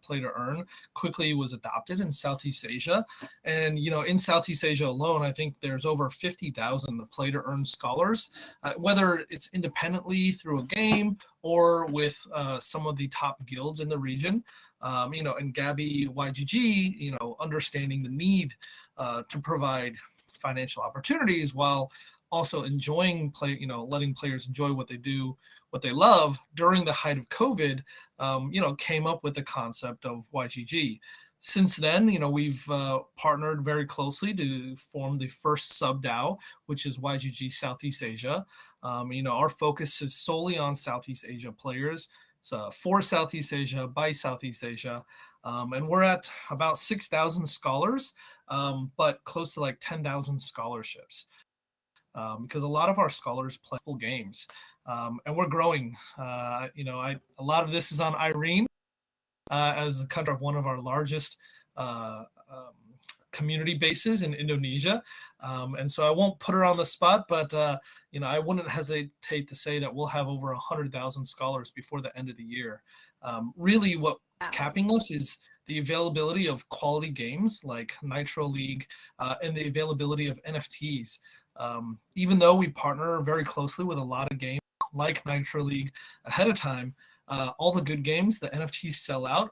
play to earn quickly was adopted in Southeast Asia. And in Southeast Asia alone, I think there's over 50,000 play to earn scholars, whether it's independently through a game or with some of the top guilds in the region. And Gabby YGG, understanding the need to provide financial opportunities while also enjoying letting players enjoy what they do, what they love during the height of COVID, came up with the concept of YGG. Since then, we've partnered very closely to form the first sub DAO, which is YGG Southeast Asia. Our focus is solely on Southeast Asia players. It's for Southeast Asia, by Southeast Asia. And we're at about 6,000 scholars, but close to like 10,000 scholarships. Because a lot of our scholars play full games. And we're growing. A lot of this is on Irene, as the country of one of our largest community bases in Indonesia. And so I won't put her on the spot, but I wouldn't hesitate to say that we'll have over 100,000 scholars before the end of the year. Really what's capping us is the availability of quality games like Nitro League and the availability of NFTs. Even though we partner very closely with a lot of games like Nitro League ahead of time, all the good games, the NFTs sell out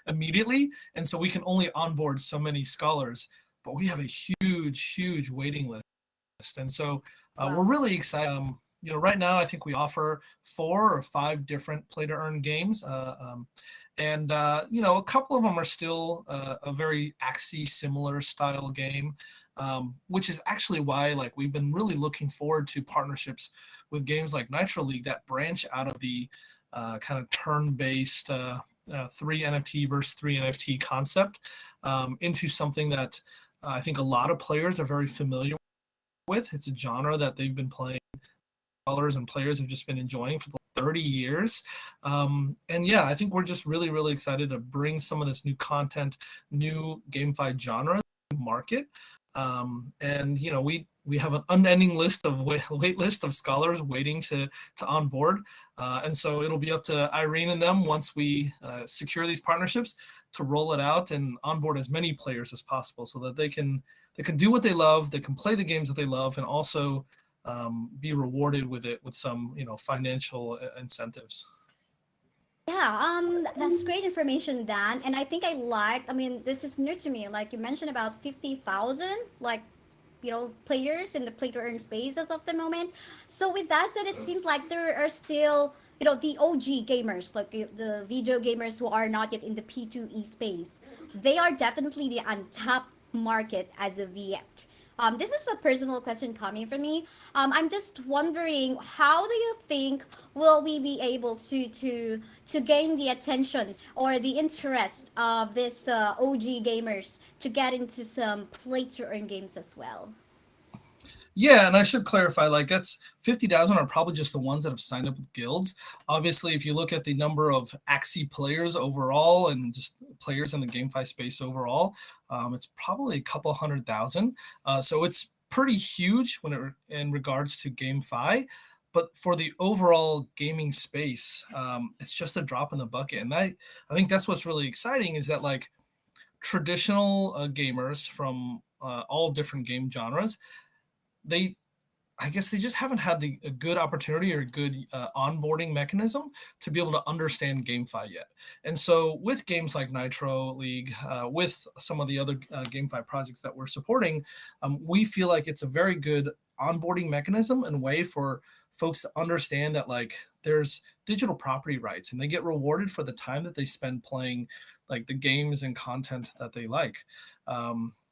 immediately. And so we can only onboard so many scholars, but we have a huge waiting list. And so we're really excited. Right now, I think we offer 4 or 5 different play to earn games. And a couple of them are still a very Axie similar style game, which is actually why we've been really looking forward to partnerships with games like Nitro League that branch out of the kind of turn-based 3 NFT versus 3 NFT concept into something that I think a lot of players are very familiar with. It's a genre that they've been playing, scholars and players have just been enjoying for 30 years. And yeah, I think we're just really excited to bring some of this new content, new GameFi genre to market. And we have an unending list of wait list of scholars waiting to onboard. And so it'll be up to Irene and them once we secure these partnerships to roll it out and onboard as many players as possible so that they can do what they love, they can play the games that they love, and also be rewarded with some financial incentives. Yeah, that's great information, Dan. And I think this is new to me. Like you mentioned about 50,000, players in the play to earn space as of the moment. So with that said, it seems like there are still, the OG gamers, like the video gamers who are not yet in the P2E space. They are definitely the untapped market as of yet. This is a personal question coming from me. I'm just wondering, how do you think will we be able to gain the attention or the interest of this OG gamers to get into some play to earn games as well? Yeah, and I should clarify, that's 50,000 are probably just the ones that have signed up with guilds. Obviously, if you look at the number of Axie players overall and just players in the GameFi space overall, it's probably a couple 100,000. So it's pretty huge in regards to GameFi. But for the overall gaming space, it's just a drop in the bucket. And I think that's what's really exciting is that traditional gamers from all different game genres, I guess they just haven't had a good opportunity or a good onboarding mechanism to be able to understand GameFi yet. And so with games like Nitro League, with some of the other GameFi projects that we're supporting, we feel like it's a very good onboarding mechanism and way for folks to understand that like there's digital property rights and they get rewarded for the time that they spend playing like the games and content that they like.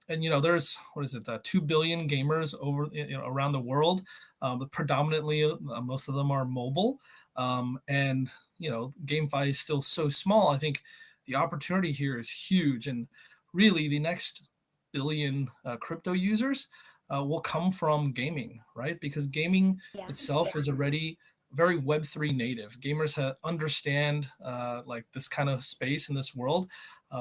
And there's 2 billion gamers over around the world. Predominantly, most of them are mobile, and GameFi is still so small. I think the opportunity here is huge, and really the next billion crypto users will come from gaming, right? Because gaming itself is already very Web3 native. Gamers understand like this kind of space in this world.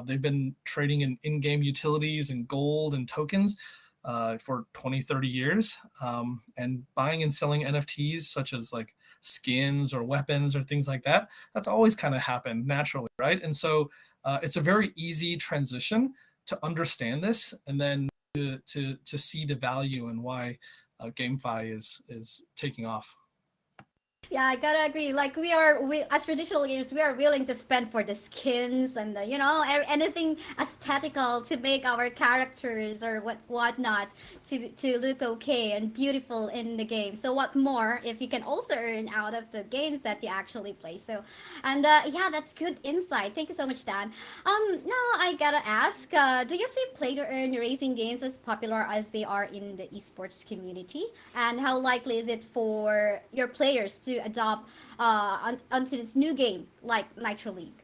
They've been trading in-game utilities and gold and tokens for 20, 30 years, and buying and selling NFTs such as like skins or weapons or things like that. That's always kind of happened naturally, right? And so it's a very easy transition to understand this and then to see the value and why GameFi is taking off. Yeah, I gotta agree. Like we as traditional gamers, we are willing to spend for the skins and the, anything aesthetical to make our characters or whatnot to look okay and beautiful in the game. So what more if you can also earn out of the games that you actually play? So, and yeah, that's good insight. Thank you so much, Dan. Now I gotta ask, do you see play to earn racing games as popular as they are in the esports community? And how likely is it for your players to adopt onto this new game like Nitro League?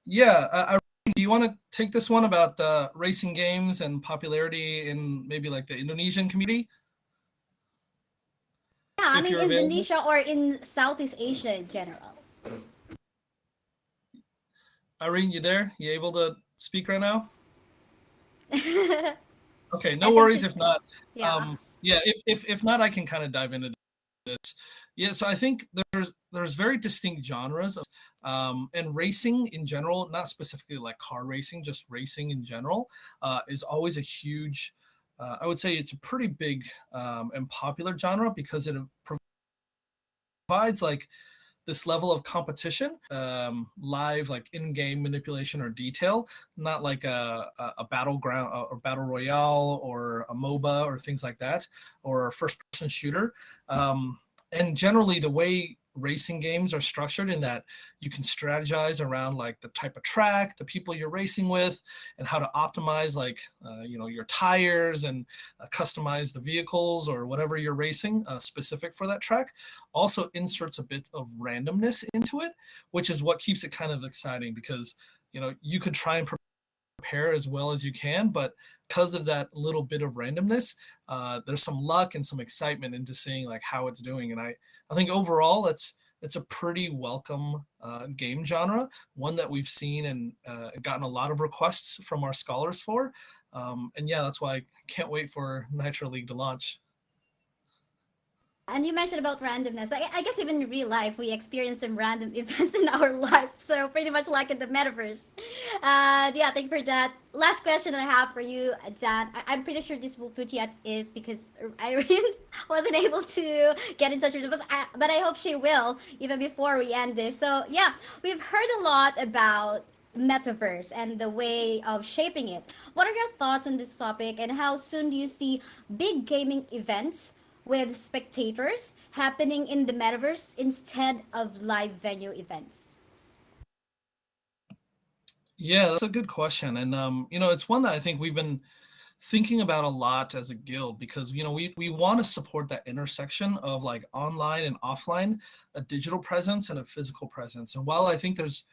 Yeah, do you want to take this one about racing games and popularity in maybe like the Indonesian community? Yeah, I mean Indonesia or in Southeast Asia in general. Irene, you there? You able to speak right now? Okay, no worries if not. Yeah, if not, I can kind of dive into this. Yeah, so I think there's very distinct genres, and racing in general, not specifically like car racing, just racing in general, is always a huge. I would say it's a pretty big and popular genre because it provides like this level of competition, live, like in-game manipulation or detail, not like a battleground or battle royale or a MOBA or things like that, or a first-person shooter. And generally the way racing games are structured in that you can strategize around like the type of track, the people you're racing with, and how to optimize like your tires and customize the vehicles or whatever you're racing specific for that track. Also inserts a bit of randomness into it, which is what keeps it kind of exciting because you could try and prepare as well as you can, but because of that little bit of randomness, there's some luck and some excitement into seeing like how it's doing. And I think overall it's a pretty welcome game genre, one that we've seen and gotten a lot of requests from our scholars for. And yeah, that's why I can't wait for Nitro League to launch. And you mentioned about randomness. I guess even in real life, we experience some random events in our lives. So pretty much like in the Metaverse. Yeah, thank you for that. Last question I have for you, Dan. I'm pretty sure this will put you at ease because Irene wasn't able to get in touch with us. But I hope she will, even before we end this. So yeah, we've heard a lot about Metaverse and the way of shaping it. What are your thoughts on this topic and how soon do you see big gaming events with spectators happening in the Metaverse instead of live venue events? Yeah, that's a good question. And, it's one that I think we've been thinking about a lot as a guild because, we want to support that intersection of like online and offline, a digital presence and a physical presence. And while I think there's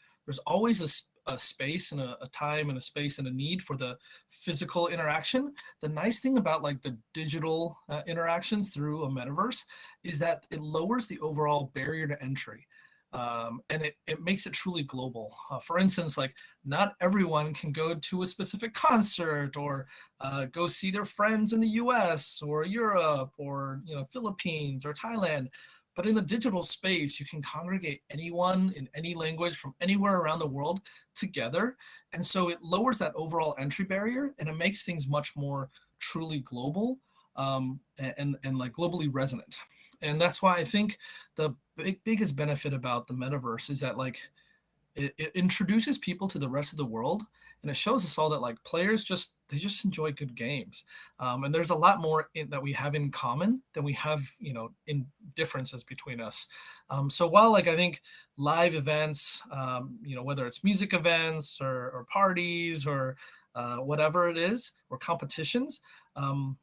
always a space and a time and a space and a need for the physical interaction, the nice thing about like the digital interactions through a metaverse is that it lowers the overall barrier to entry. And it makes it truly global. For instance, like not everyone can go to a specific concert or go see their friends in the US or Europe or Philippines or Thailand. But in the digital space, you can congregate anyone in any language from anywhere around the world together. And so it lowers that overall entry barrier and it makes things much more truly global and like globally resonant. And that's why I think the biggest benefit about the metaverse is that like it introduces people to the rest of the world and it shows us all that like players just enjoy good games, and there's a lot more that we have in common than we have in differences between us. So while like I think live events, whether it's music events or parties or whatever it is, or competitions,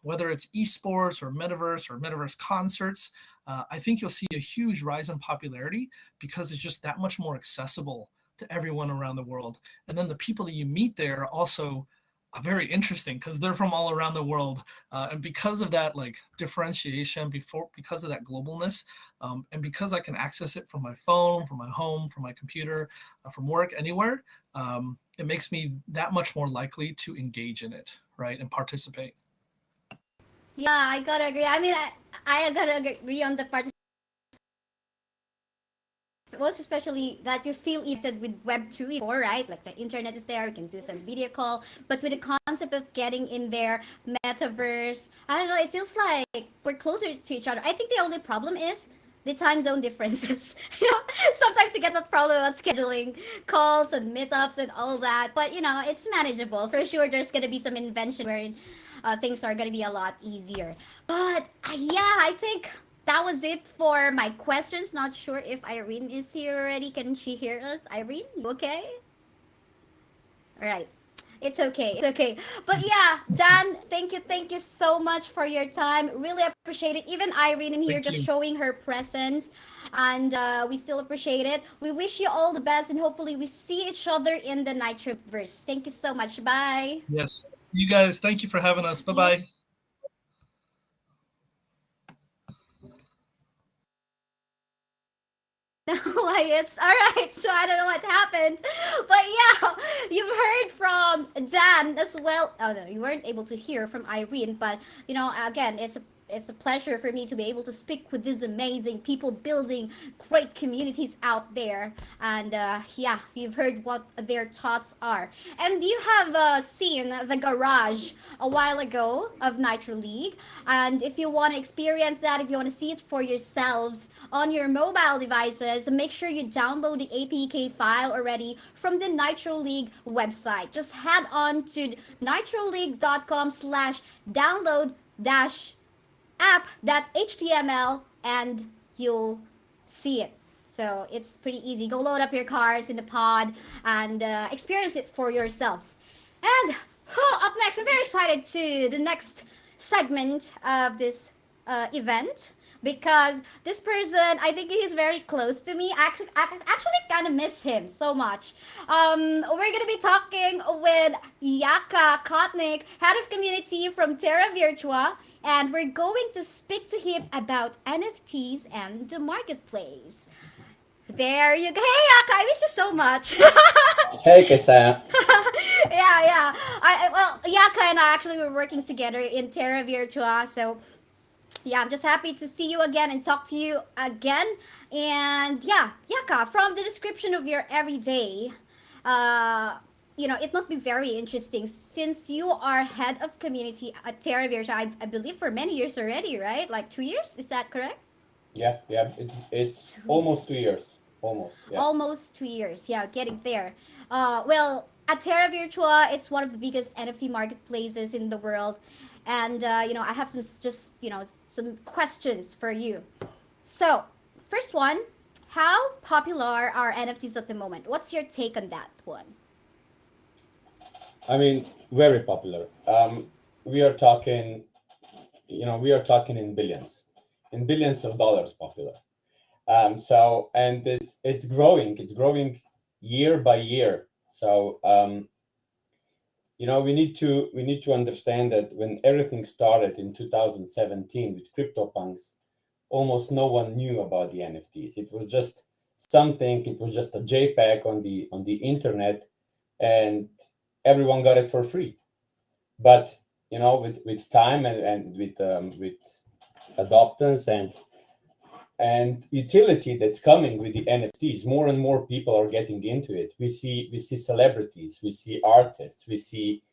whether it's esports or metaverse concerts, I think you'll see a huge rise in popularity because it's just that much more accessible to everyone around the world. And then the people that you meet there also are very interesting because they're from all around the world. And because of that like differentiation, because of that globalness, and because I can access it from my phone, from my home, from my computer, from work, anywhere, it makes me that much more likely to engage in it, right, and participate. Yeah, I gotta agree. I mean, I gotta agree on the part, most especially that you feel connected with Web 2.4, right? Like the internet is there, you can do some video call. But with the concept of getting in there, Metaverse, I don't know, it feels like we're closer to each other. I think the only problem is the time zone differences. Sometimes you get that problem about scheduling calls and meetups and all that. But, it's manageable. For sure, there's going to be some invention wherein things are going to be a lot easier. But, yeah, I think that was it for my questions. Not sure if Irene is here already. Can she hear us? Irene, you okay? All right. It's okay. But yeah, Dan, thank you so much for your time. Really appreciate it. Even Irene in here Thank just you. showing her presence, and we still appreciate it. We wish you all the best, and hopefully we see each other in the Nitroverse. Thank you so much. Bye. Yes. You guys, thank you for having us. Bye-bye. Why it's all right. So I don't know what happened, but yeah, you've heard from Dan as well. Oh no, you weren't able to hear from Irene, but again, it's a pleasure for me to be able to speak with these amazing people building great communities out there. And yeah, you've heard what their thoughts are. And you have seen the garage a while ago of Nitro League. And if you want to experience that, if you want to see it for yourselves on your mobile devices, make sure you download the APK file already from the Nitro League website. Just head on to nitroleague.com/download app.html and you'll see it. So it's pretty easy. Go load up your cars in the pod and experience it for yourselves. And up next, I'm very excited to the next segment of this event because this person, I think he's very close to me. I actually kind of miss him so much. We're gonna be talking with Yaka Kotnik, head of community from Terra Virtua, and we're going to speak to him about NFTs and the marketplace. There you go. Hey, Yaka, I miss you so much. Hey, Kesaya. Yeah. Well, Yaka and I actually were working together in Terra Virtua, so yeah, I'm just happy to see you again and talk to you again. And yeah, Yaka, from the description of your everyday, it must be very interesting since you are head of community at Terra Virtua, I believe for many years already, right? Like 2 years, is that correct? Yeah. It's almost 2 years. Almost. Yeah. Almost 2 years. Yeah, getting there. Well, at Terra Virtua, it's one of the biggest NFT marketplaces in the world, and I have some questions for you. So, first one, how popular are NFTs at the moment? What's your take on that one? I mean, very popular. We are talking in billions of dollars popular. And it's growing year by year. So we need to understand that when everything started in 2017 with CryptoPunks, almost no one knew about the NFTs. It was just a JPEG on the internet, and everyone got it for free. But with time and with adoptance and utility that's coming with the NFTs, more and more people are getting into it. We see celebrities, we see artists, we see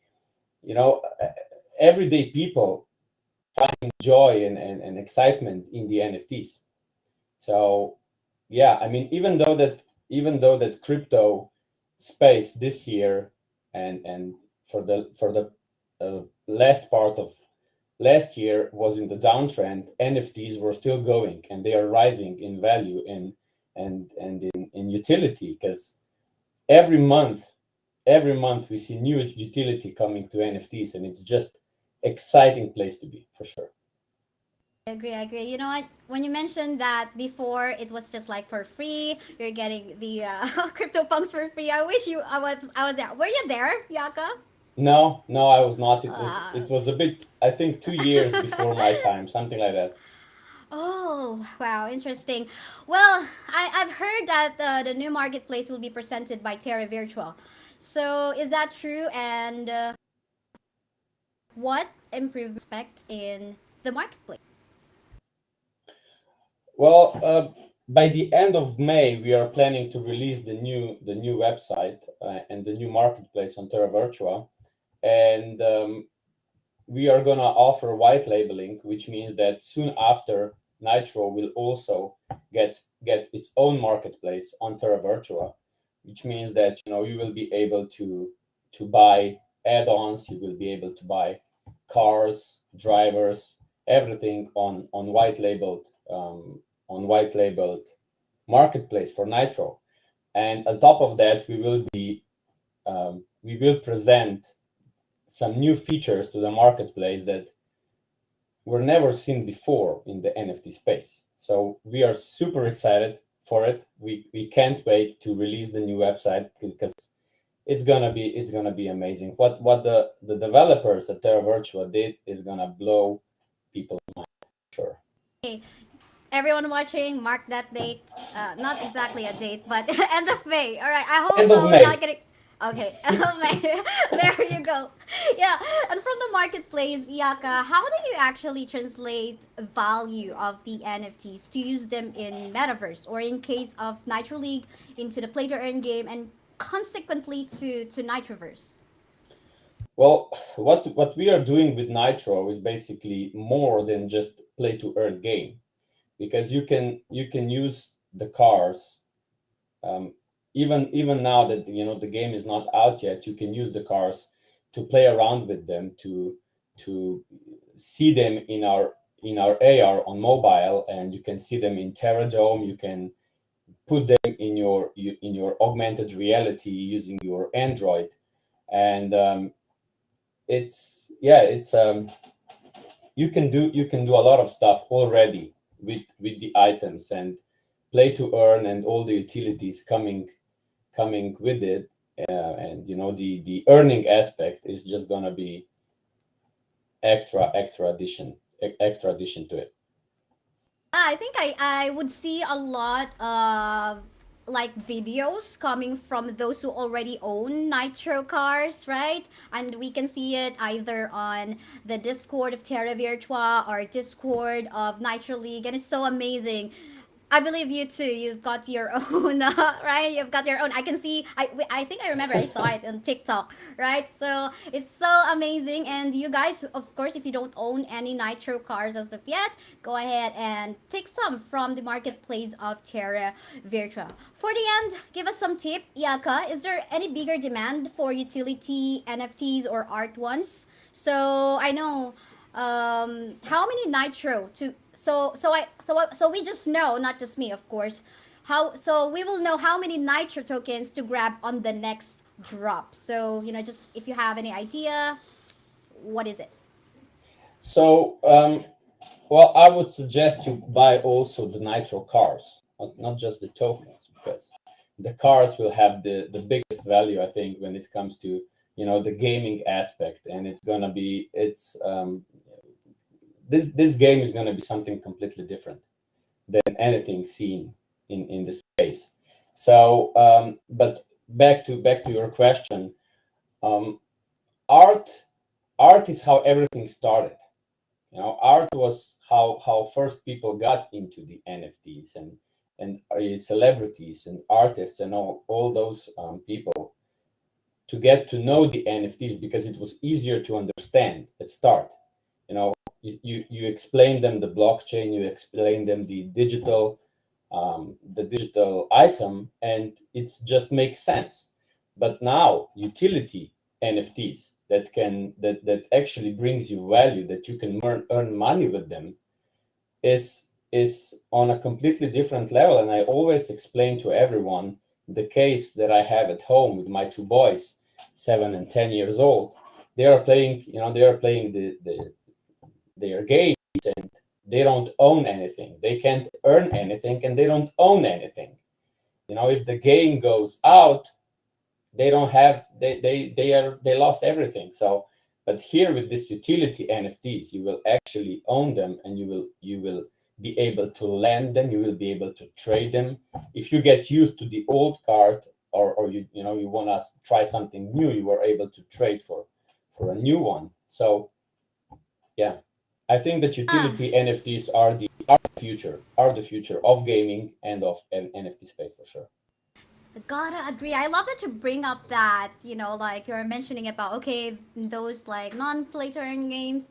everyday people finding joy and excitement in the NFTs. So yeah, I mean, even though that crypto space this year and for the last part of last year was in the downtrend. NFTs were still going, and they are rising in value and in utility, because every month we see new utility coming to NFTs, and it's just exciting place to be, for sure. I agree. You know what? When you mentioned that before, it was just like for free. You're getting the CryptoPunks for free. I wish I was there. Were you there, Yaka? No, I was not. It was a bit, I think, 2 years before my time, something like that. Oh, wow, interesting. Well, I've heard that the new marketplace will be presented by Terra Virtual. So is that true? And what improvements expect in the marketplace? Well, by the end of May, we are planning to release the new website and the new marketplace on Terra Virtua, and we are gonna offer white labeling, which means that soon after, Nitro will also get its own marketplace on Terra Virtua, which means that you will be able to buy add-ons, you will be able to buy cars, drivers, everything on white labeled marketplace for Nitro. And on top of that, we will present some new features to the marketplace that were never seen before in the NFT space. So we are super excited for it. We can't wait to release the new website, because it's gonna be amazing. What the developers at Terra Virtua did is gonna blow people's mind, sure. Okay. Everyone watching, mark that date. Not exactly a date, but end of May. All right. I hope End of we're May. not getting. Okay, end of May. There you go. Yeah, and from the marketplace, Yaka, how do you actually translate value of the NFTs to use them in Metaverse, or in case of Nitro League, into the play to earn game, and consequently to Nitroverse? Well, what we are doing with Nitro is basically more than just play to earn game, because you can use the cars, even now that the game is not out yet. You can use the cars to play around with them, to see them in our AR on mobile, and you can see them in Terradome. You can put them in your augmented reality using your Android, and it's you can do a lot of stuff already with the items, and play to earn and all the utilities coming with it, and the earning aspect is just gonna be extra addition to it. I think I would see a lot of like videos coming from those who already own Nitro cars, right? And we can see it either on the Discord of Terra Virtua or Discord of Nitro League, and it's so amazing. I believe you too. You've got your own, right? You've got your own. I can see. I think I remember I saw it on TikTok, right? So it's so amazing. And you guys, of course, if you don't own any Nitro cars as of yet, go ahead and take some from the marketplace of Terra Virtua. For the end, give us some tip, Yaka. Is there any bigger demand for utility NFTs or art ones? So I know how many Nitro to so we just know, not just me, of course, how, so we will know how many Nitro tokens to grab on the next drop. So just if you have any idea, what is it? So well, I would suggest you buy also the Nitro cars, not just the tokens, because the cars will have the biggest value, I think, when it comes to the gaming aspect, and it's gonna be this game is gonna be something completely different than anything seen in the space. So, but back to your question, art is how everything started. Art was how first people got into the NFTs, and celebrities and artists and all those people to get to know the NFTs, because it was easier to understand at start. You explain them the blockchain, you explain them the digital item, and it just makes sense. But now utility NFTs that actually brings you value, that you can earn money with them, is on a completely different level. And I always explain to everyone the case that I have at home with my two boys, 7 and 10 years old. They are playing, their games, and they don't own anything. They can't earn anything, and they don't own anything. If the game goes out, they don't have, they lost everything. So, but here with this utility NFTs, you will actually own them, and you will be able to lend them. You will be able to trade them. If you get used to the old card, or you want to try something new, you are able to trade for a new one. So, yeah, I think that utility NFTs are the future of gaming and of NFT space for sure. Gotta agree. I love that you bring up that, like you're mentioning about, okay, those like non-play to earn games.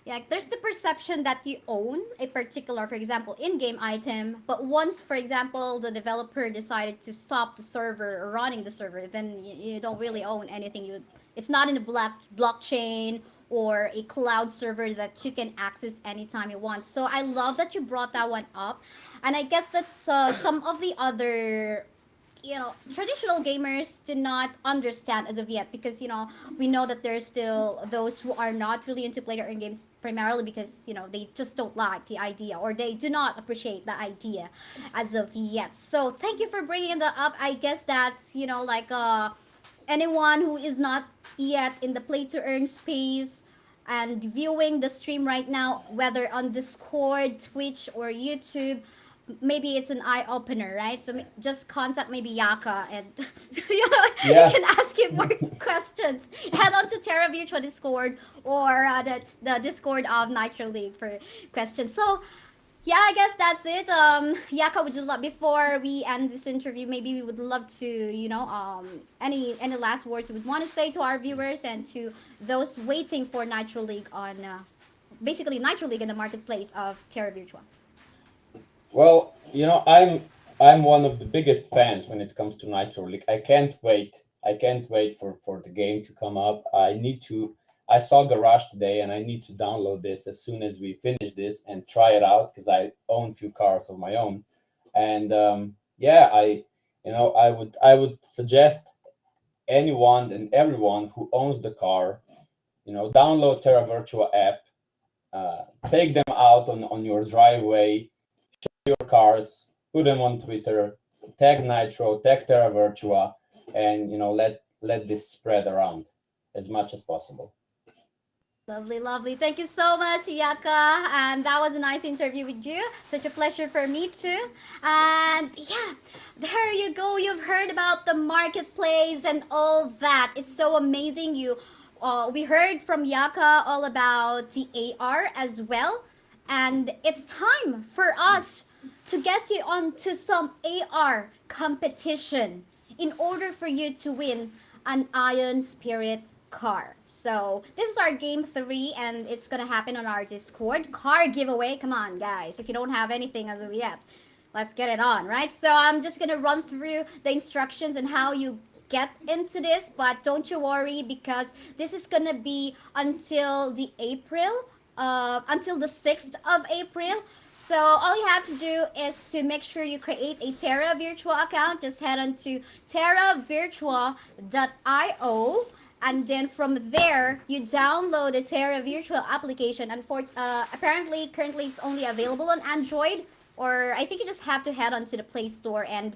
Yeah, there's the perception that you own a particular, for example, in-game item, but once, for example, the developer decided to stop the server or running the server, then you don't really own anything. It's not in a blockchain or a cloud server that you can access anytime you want. So I love that you brought that one up, and I guess that's some of the other traditional gamers do not understand as of yet, because we know that there's still those who are not really into play to earn games, primarily because they just don't like the idea, or they do not appreciate the idea as of yet. So thank you for bringing that up. I guess that's anyone who is not yet in the play to earn space and viewing the stream right now, whether on Discord, Twitch, or YouTube, maybe it's an eye opener, right? So just contact maybe Yaka, and you can ask him more questions. Head on to Terra Virtua Discord, or the Discord of Nitro League for questions. So yeah, I guess that's it. Yaka, would you love, before we end this interview, maybe we would love to any last words you would want to say to our viewers and to those waiting for Nitro League on basically Nitro League in the marketplace of Terra Virtua. Well, I'm one of the biggest fans when it comes to Nitro League. I can't wait for the game to come up. I saw Garage today, and I need to download this as soon as we finish this and try it out, because I own a few cars of my own. And I would suggest anyone and everyone who owns the car, download Terra Virtua app, take them out on your driveway, your cars, put them on Twitter, tag Nitro, tag Terra Virtua, and let this spread around as much as possible. Lovely. Thank you so much, Yaka. And that was a nice interview with you. Such a pleasure for me too. And yeah, there you go. You've heard about the marketplace and all that. It's so amazing. We heard from Yaka all about the AR as well. And it's time for us to get you onto some AR competition in order for you to win an Ion Spirit car. So this is our game 3, and it's gonna happen on our Discord. Car giveaway. Come on, guys. If you don't have anything as of yet, let's get it on, right? So I'm just gonna run through the instructions and how you get into this, but don't you worry, because this is gonna be until the 6th of April. So all you have to do is to make sure you create a Terra Virtua account. Just head on to terravirtua.io, and then from there you download the Terra Virtua application. And apparently currently it's only available on Android, or I think you just have to head on to the Play Store and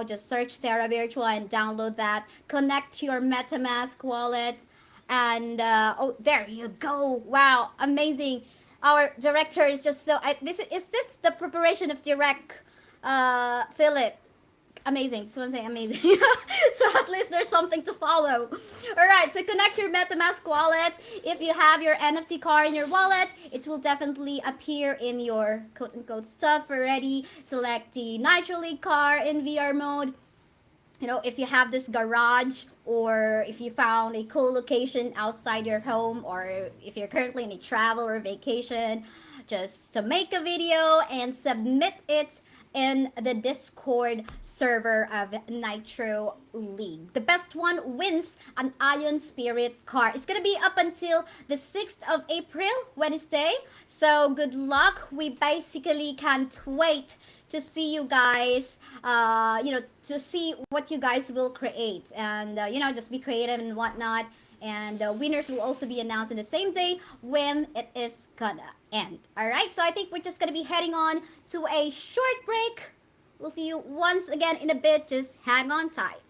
just search Terra Virtua and download that. Connect to your MetaMask wallet, and there you go. Wow, amazing. Our director is just so is this the preparation of direct Philip? Amazing. So I'm saying amazing. So at least there's something to follow. All right, so connect your MetaMask wallet. If you have your NFT car in your wallet, it will definitely appear in your quote-unquote stuff already. Select the Nitro League car in VR mode. If you have this garage, or if you found a cool location outside your home, or if you're currently in a travel or vacation, just to make a video and submit it in the Discord server of Nitro League. The best one wins an Ion Spirit car. It's gonna be up until the 6th of April, Wednesday. So good luck. We basically can't wait to see you guys, to see what you guys will create, and just be creative and whatnot. And the winners will also be announced in the same day when it is gonna end. All right, so I think we're just gonna be heading on to a short break. We'll see you once again in a bit. Just hang on tight.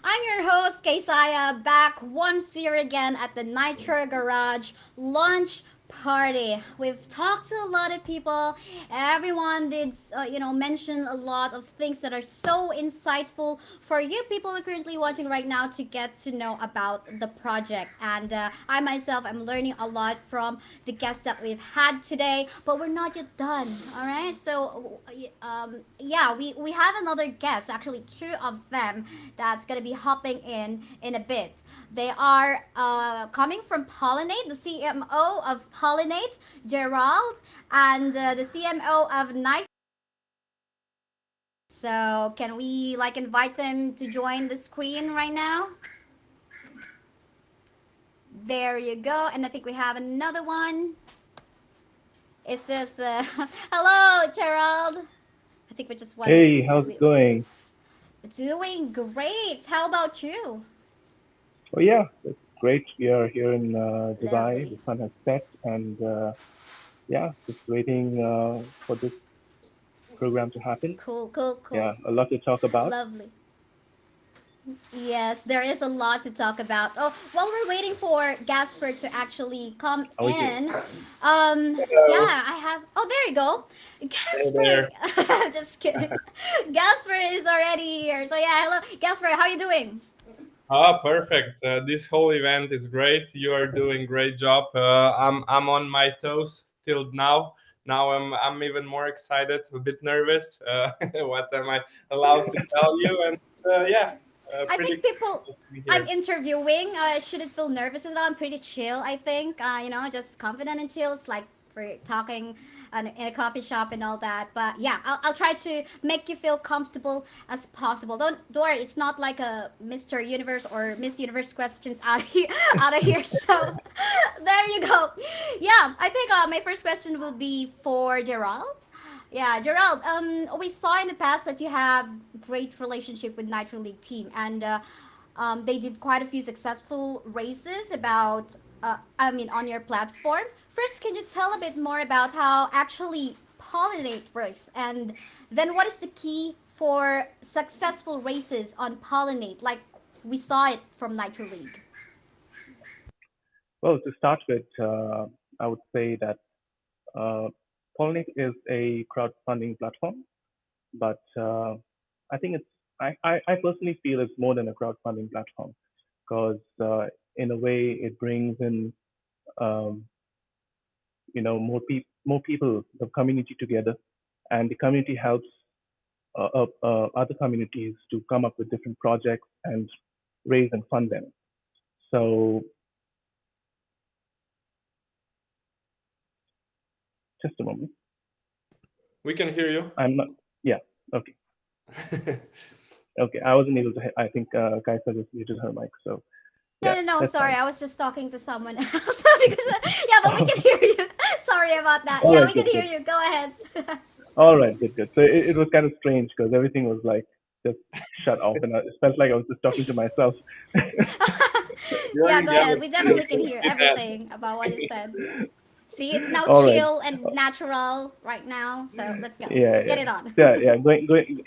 I'm your host, Kaysaya, back once here again at the Nitro Garage Launch Party. We've talked to a lot of people. Everyone did, mention a lot of things that are so insightful for you people who are currently watching right now to get to know about the project. And I myself am learning a lot from the guests that we've had today. But we're not yet done. All right. So, yeah, we have another guest. Actually, two of them that's gonna be hopping in a bit. They are coming from Pollinate, the CMO of Pollinate, Gerald, and the CMO of Night. So can we like invite them to join the screen right now? There you go. And I think we have another one. It says, hello, Gerald. I think we just want. Hey, how's it going? Doing great. How about you? Oh yeah, it's great. We are here in Dubai. Lovely. The sun has set, and yeah, just waiting for this program to happen. Cool, cool, cool. Yeah, a lot to talk about. Lovely. Yes, there is a lot to talk about. Oh, while we're waiting for Gasper to actually come How are you? in, Hello. yeah, I have. Oh, there you go, Hey Gasper. there. Just kidding. Gasper is already here. So yeah, hello, Gasper. How you doing? Ah, perfect. This whole event is great. You are doing great job. I'm on my toes till now. Now I'm even more excited, a bit nervous. What am I allowed to tell you? And yeah, I pretty think people cool to be I'm here. interviewing shouldn't feel nervous at all. I'm pretty chill. I think just confident and chill. It's like we're talking in a coffee shop and all that. But yeah, I'll try to make you feel comfortable as possible. Don't worry. It's not like a Mr. Universe or Miss Universe questions out of here. Out of here. So there you go. Yeah, I think my first question will be for Gerald. Yeah, Gerald. We saw in the past that you have great relationship with Nitro League team, and they did quite a few successful races about, on your platform. First, can you tell a bit more about how actually Pollinate works, and then what is the key for successful races on Pollinate, like we saw it from Nitro League? Well, to start with, I would say that uh, Pollinate is a crowdfunding platform, but I think I personally feel it's more than a crowdfunding platform because in a way it brings in um, more people, the community together, and the community helps other communities to come up with different projects and raise and fund them. So just a moment. We can hear you. I'm not. Yeah. Okay. Okay. I wasn't able to. I think Kaisa just muted her mic. So yeah, No. that's Sorry, fine. I was just talking to someone else because yeah, but we can hear you. Sorry about that. All Yeah, right. we can Good. hear Good. you. Go ahead. All right. Good. Good. So it was kind of strange because everything was like just shut off, and it felt like I was just talking to myself. Yeah, go ahead. We definitely can You hear did that. everything about what you said. See, it's now All right. chill and natural right now. So let's go. Yeah, Let's get yeah, it on.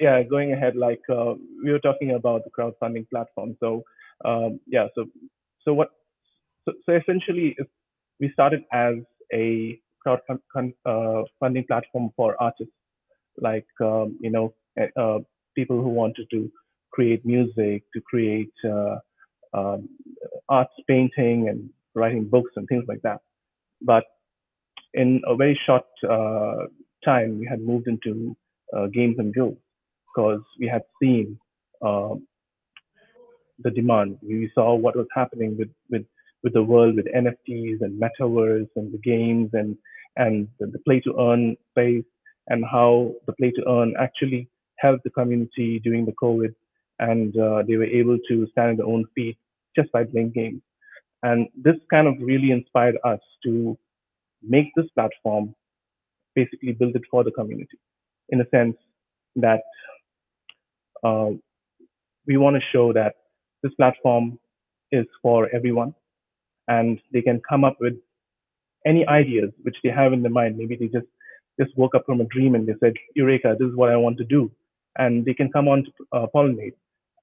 yeah. Going ahead. Like we were talking about the crowdfunding platform. So yeah. So what? So essentially, we started as a funding platform for artists, like people who wanted to create music, to create um, arts, painting, and writing books and things like that. But in a very short time, we had moved into games and guilds because we had seen uh, the demand. We saw what was happening with the world, with NFTs and Metaverse and the games and the play to earn space, and how the play to earn actually helped the community during the COVID, and they were able to stand on their own feet just by playing games. And this kind of really inspired us to make this platform, basically build it for the community, in a sense that uh, we want to show that this platform is for everyone, and they can come up with any ideas which they have in their mind. Maybe they just woke up from a dream and they said, "Eureka! This is what I want to do," and they can come on to Pollinate,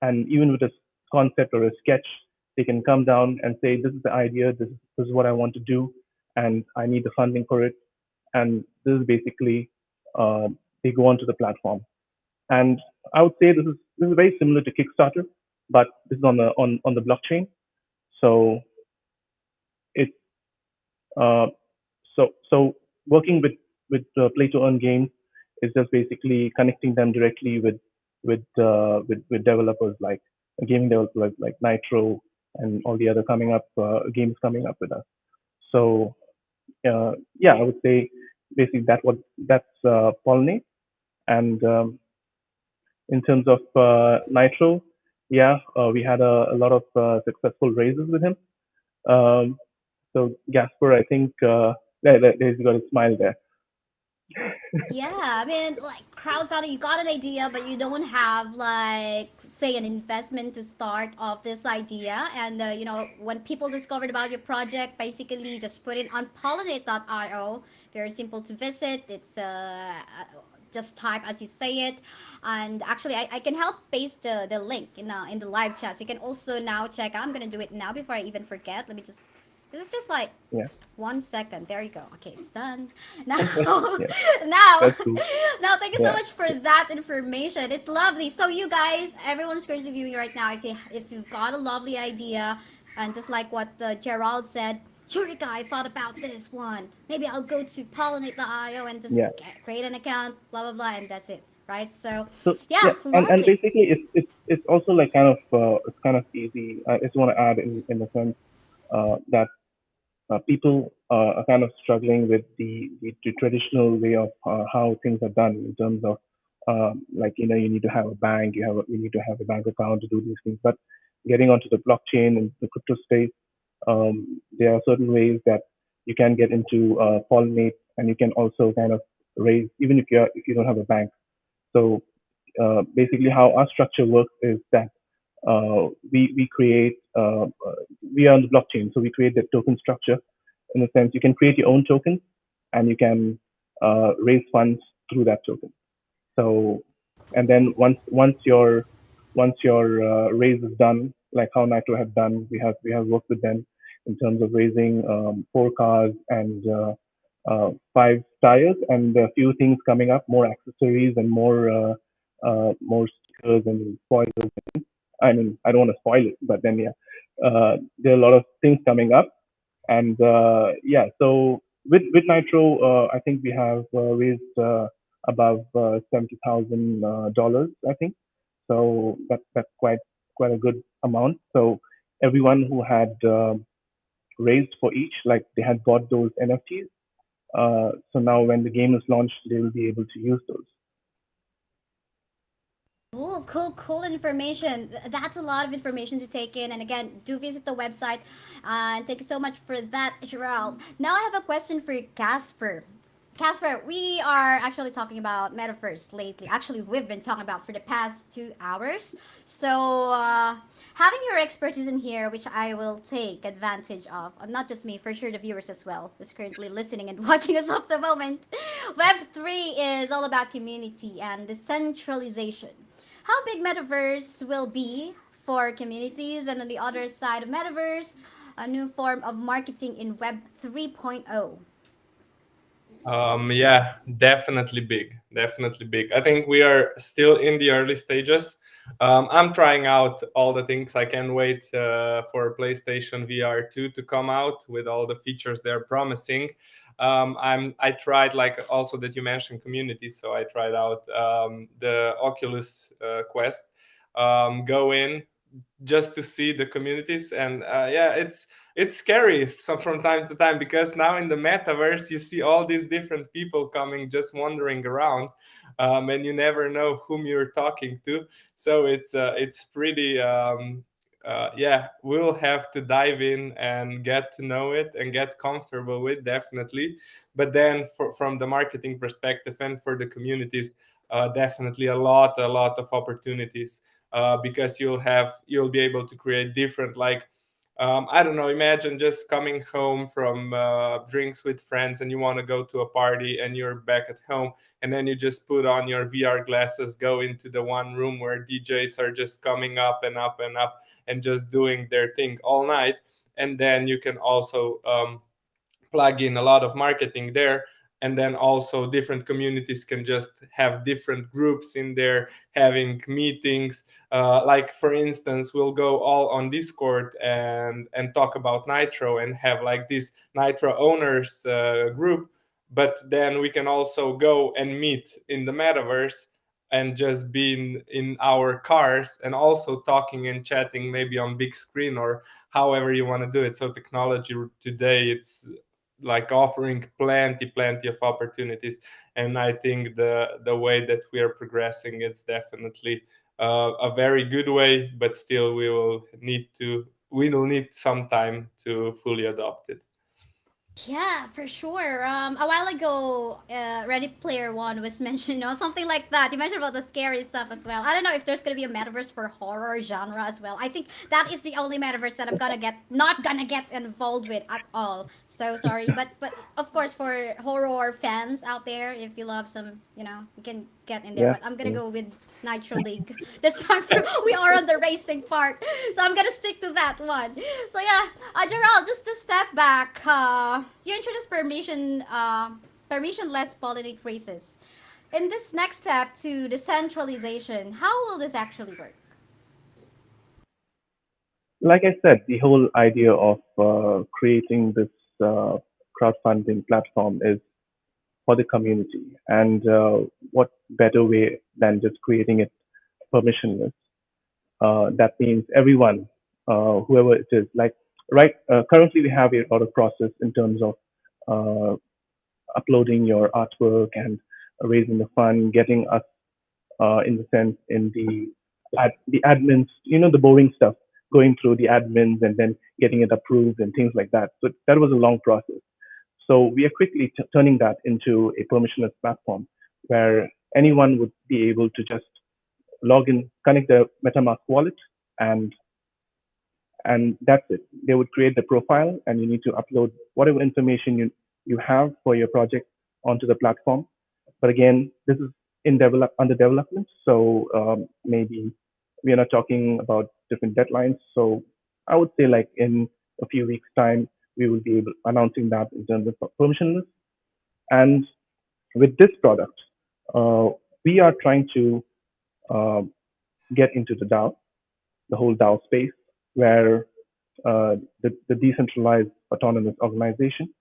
and even with a concept or a sketch, they can come down and say, "This is the idea. This is what I want to do," and I need the funding for it. And this is basically they go onto the platform. And I would say this is very similar to Kickstarter, but this is on the blockchain. So it's so working with play to earn games is just basically connecting them directly with developers like gaming developers like Nitro and all the other games coming up with us. So yeah, I would say basically that's Pollinate. And in terms of Nitro, yeah, we had a lot of successful raises with him. So Gasper, I think he's got a smile there. Yeah, I mean, like crowdfunding, you got an idea, but you don't have like, say, an investment to start off this idea. And you know, when people discovered about your project, basically just put it on pollinate.io. Very simple to visit. It's just type as you say it, and actually I can help paste the link in the live chat, so you can also now check. I'm gonna do it now before I even forget. Let me just, this is just like 1 second. There you go. Okay, it's done. Now, now, Cool. now, thank you so much for that information. It's lovely. So you guys, everyone's currently viewing right now. If you've got a lovely idea, and just like what Gerald said, Eureka, I thought about this one. Maybe I'll go to pollinate.io and just create an account, blah blah blah, and that's it, right? So yeah, and basically it's also like kind of easy. I just want to add in the sense that people are kind of struggling with the traditional way of how things are done in terms of like, you need to have a bank, you need to have a bank account to do these things. But getting onto the blockchain and the crypto space, there are certain ways that you can get into Pollinate, and you can also kind of raise even if you don't have a bank. So basically, how our structure works is that we create we are on the blockchain, so we create the token structure. In a sense, you can create your own token, and you can raise funds through that token. So, and then once your raise is done, like how Nitro have done, we have worked with them in terms of raising 4 cars and 5 tires, and a few things coming up, more accessories and more stickers and spoilers. I mean, I don't want to spoil it, but then there are a lot of things coming up, and so with Nitro, I think we have raised above $70,000, I think. So that's quite a good amount. So everyone who had raised for each, like they had bought those NFTs. So now when the game is launched, they will be able to use those. Cool information. That's a lot of information to take in. And again, do visit the website. And thank you so much for that, Gerald. Now I have a question for Casper. Casper, we are actually talking about Metaverse lately. Actually, we've been talking about for the past 2 hours. So, having your expertise in here, which I will take advantage of, not just me, for sure the viewers as well, who's currently listening and watching us off the moment. Web3 is all about community and decentralization. How big Metaverse will be for communities, and on the other side of Metaverse, a new form of marketing in Web 3.0. Yeah, definitely big. I think we are still in the early stages. I'm trying out all the things. I can't wait for PlayStation VR 2 to come out with all the features they're promising. I tried, like also that you mentioned community, so I tried out the Oculus Quest. Go in just to see the communities, and it's scary from time to time, because now in the metaverse you see all these different people coming, just wandering around, and you never know whom you're talking to. So it's pretty we'll have to dive in and get to know it and get comfortable with, definitely. But then from the marketing perspective and for the communities, definitely a lot of opportunities, because you'll be able to create different, like I don't know, imagine just coming home from drinks with friends, and you want to go to a party, and you're back at home, and then you just put on your VR glasses, go into the one room where DJs are just coming up and up and up and just doing their thing all night. And then you can also plug in a lot of marketing there. And then also different communities can just have different groups in there having meetings. Like for instance, we'll go all on Discord and talk about Nitro and have like this Nitro owners group. But then we can also go and meet in the metaverse and just be in our cars and also talking and chatting maybe on big screen or however you want to do it. So technology today, it's like offering plenty of opportunities, and I think the way that we are progressing, it's definitely a very good way, but still we will need some time to fully adopt it. Yeah, for sure. A while ago, Ready Player One was mentioned, something like that. You mentioned about the scary stuff as well. I don't know if there's gonna be a metaverse for horror genre as well. I think that is the only metaverse that I'm not gonna get involved with at all. So sorry, but of course for horror fans out there, if you love some, you can get in there. Yeah. But I'm gonna go with Nitro League this time. We are on the racing part, so I'm gonna stick to that one. So yeah, Gerald, just to step back, you introduced permissionless pollinate races. In this next step to decentralization, how will this actually work? Like I said, the whole idea of creating this crowdfunding platform is for the community. And what better way than just creating it permissionless? That means everyone, whoever it is, currently we have a lot of process in terms of uploading your artwork and raising the fund, getting us in the sense in the admins, the boring stuff, going through the admins and then getting it approved and things like that. So that was a long process. So we are quickly turning that into a permissionless platform where anyone would be able to just log in, connect the MetaMask wallet, and that's it. They would create the profile, and you need to upload whatever information you have for your project onto the platform. But again, this is under development, so maybe we are not talking about different deadlines. So I would say like in a few weeks' time, we will be announcing that in terms of permissionless. And with this product, we are trying to get into the DAO, the whole DAO space, where the decentralized autonomous organization,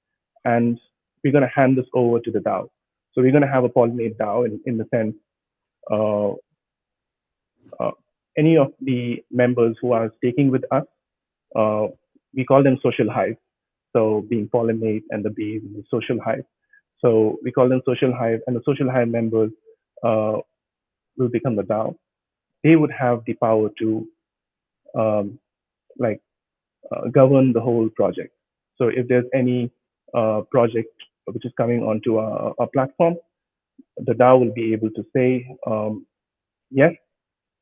and we're going to hand this over to the DAO. So we're going to have a pollinate DAO in the sense any of the members who are staking with us, we call them social hive. So being pollinate and the bees and the social hive. So we call them social hive, and the social hive members will become the DAO. They would have the power to govern the whole project. So if there's any project which is coming onto our platform, the DAO will be able to say, yes,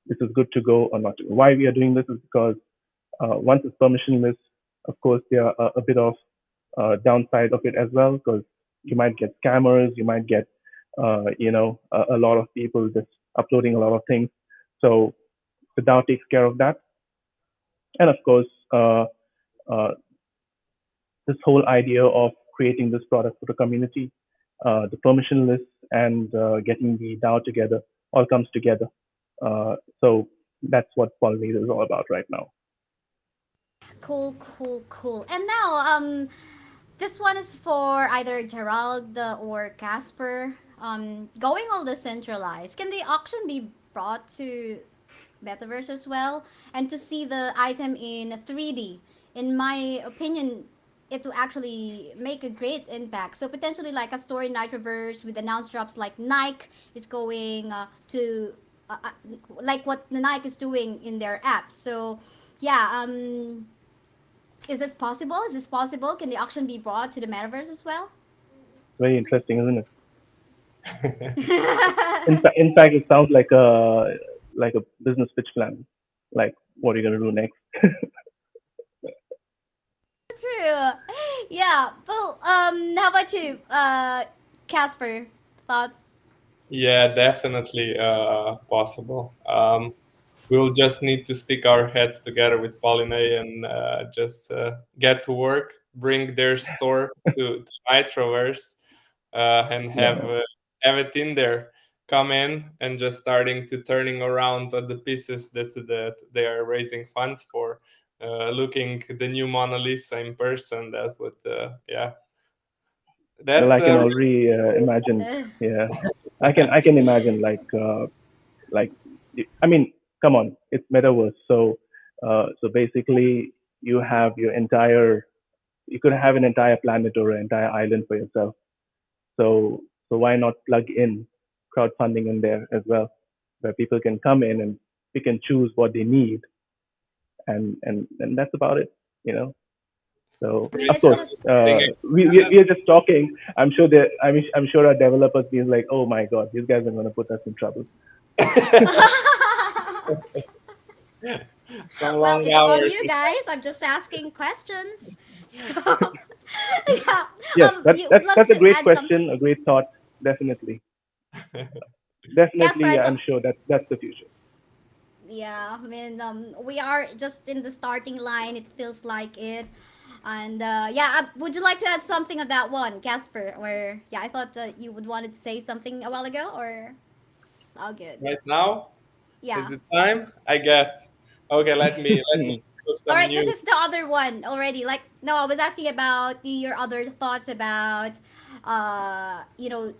this is good to go or not. Why we are doing this is because once it's permissionless, of course, there are a bit of downside of it as well, because you might get scammers, you might get, a lot of people just uploading a lot of things. So the DAO takes care of that. And of course, this whole idea of creating this product for the community, the permissionless and getting the DAO together all comes together. So that's what Pollinate is all about right now. Cool. And now, this one is for either Gerald or Casper. Going all decentralized, can the auction be brought to Metaverse as well? And to see the item in 3D, in my opinion, it will actually make a great impact. So potentially like a store in Nitroverse with announced drops like Nike is going to like what the Nike is doing in their apps. So yeah, is it possible? Is this possible? Can the auction be brought to the Metaverse as well? Very interesting, isn't it? in fact, it sounds like a business pitch plan. Like, what are you gonna do next? True. Yeah. Well, how about you, Casper? Thoughts? Yeah, definitely possible. We'll just need to stick our heads together with Pollinate and just get to work, bring their store to Nitroverse and have it in there. Come in and just starting to turning around the pieces that they are raising funds for. Looking the new Mona Lisa in person, that would that's Well, I can already imagine. Yeah, I can imagine like I mean, come on, it's metaverse. So basically, you have you could have an entire planet or an entire island for yourself. So why not plug in crowdfunding in there as well, where people can come in and pick and choose what they need, and that's about it, you know. So I mean, of it's course, just we are just talking. I'm sure I'm sure our developers being like, oh my god, these guys are going to put us in trouble. Some well, long it's on hours. you guys. I'm just asking questions. So, yeah. Yes, You would love that's a to great add something? question, a great thought. Definitely, Casper, definitely, I'm sure that's the future. yeah, I mean, we are just in the starting line. It feels like it. And yeah, would you like to add something on that one, Casper? Or yeah, I thought that you would wanted to say something a while ago, or all good. Right now is Yeah. the time, I guess. Okay, let me put All some right, this news. is the other one already. Like, no, I was asking about your other thoughts about, you know,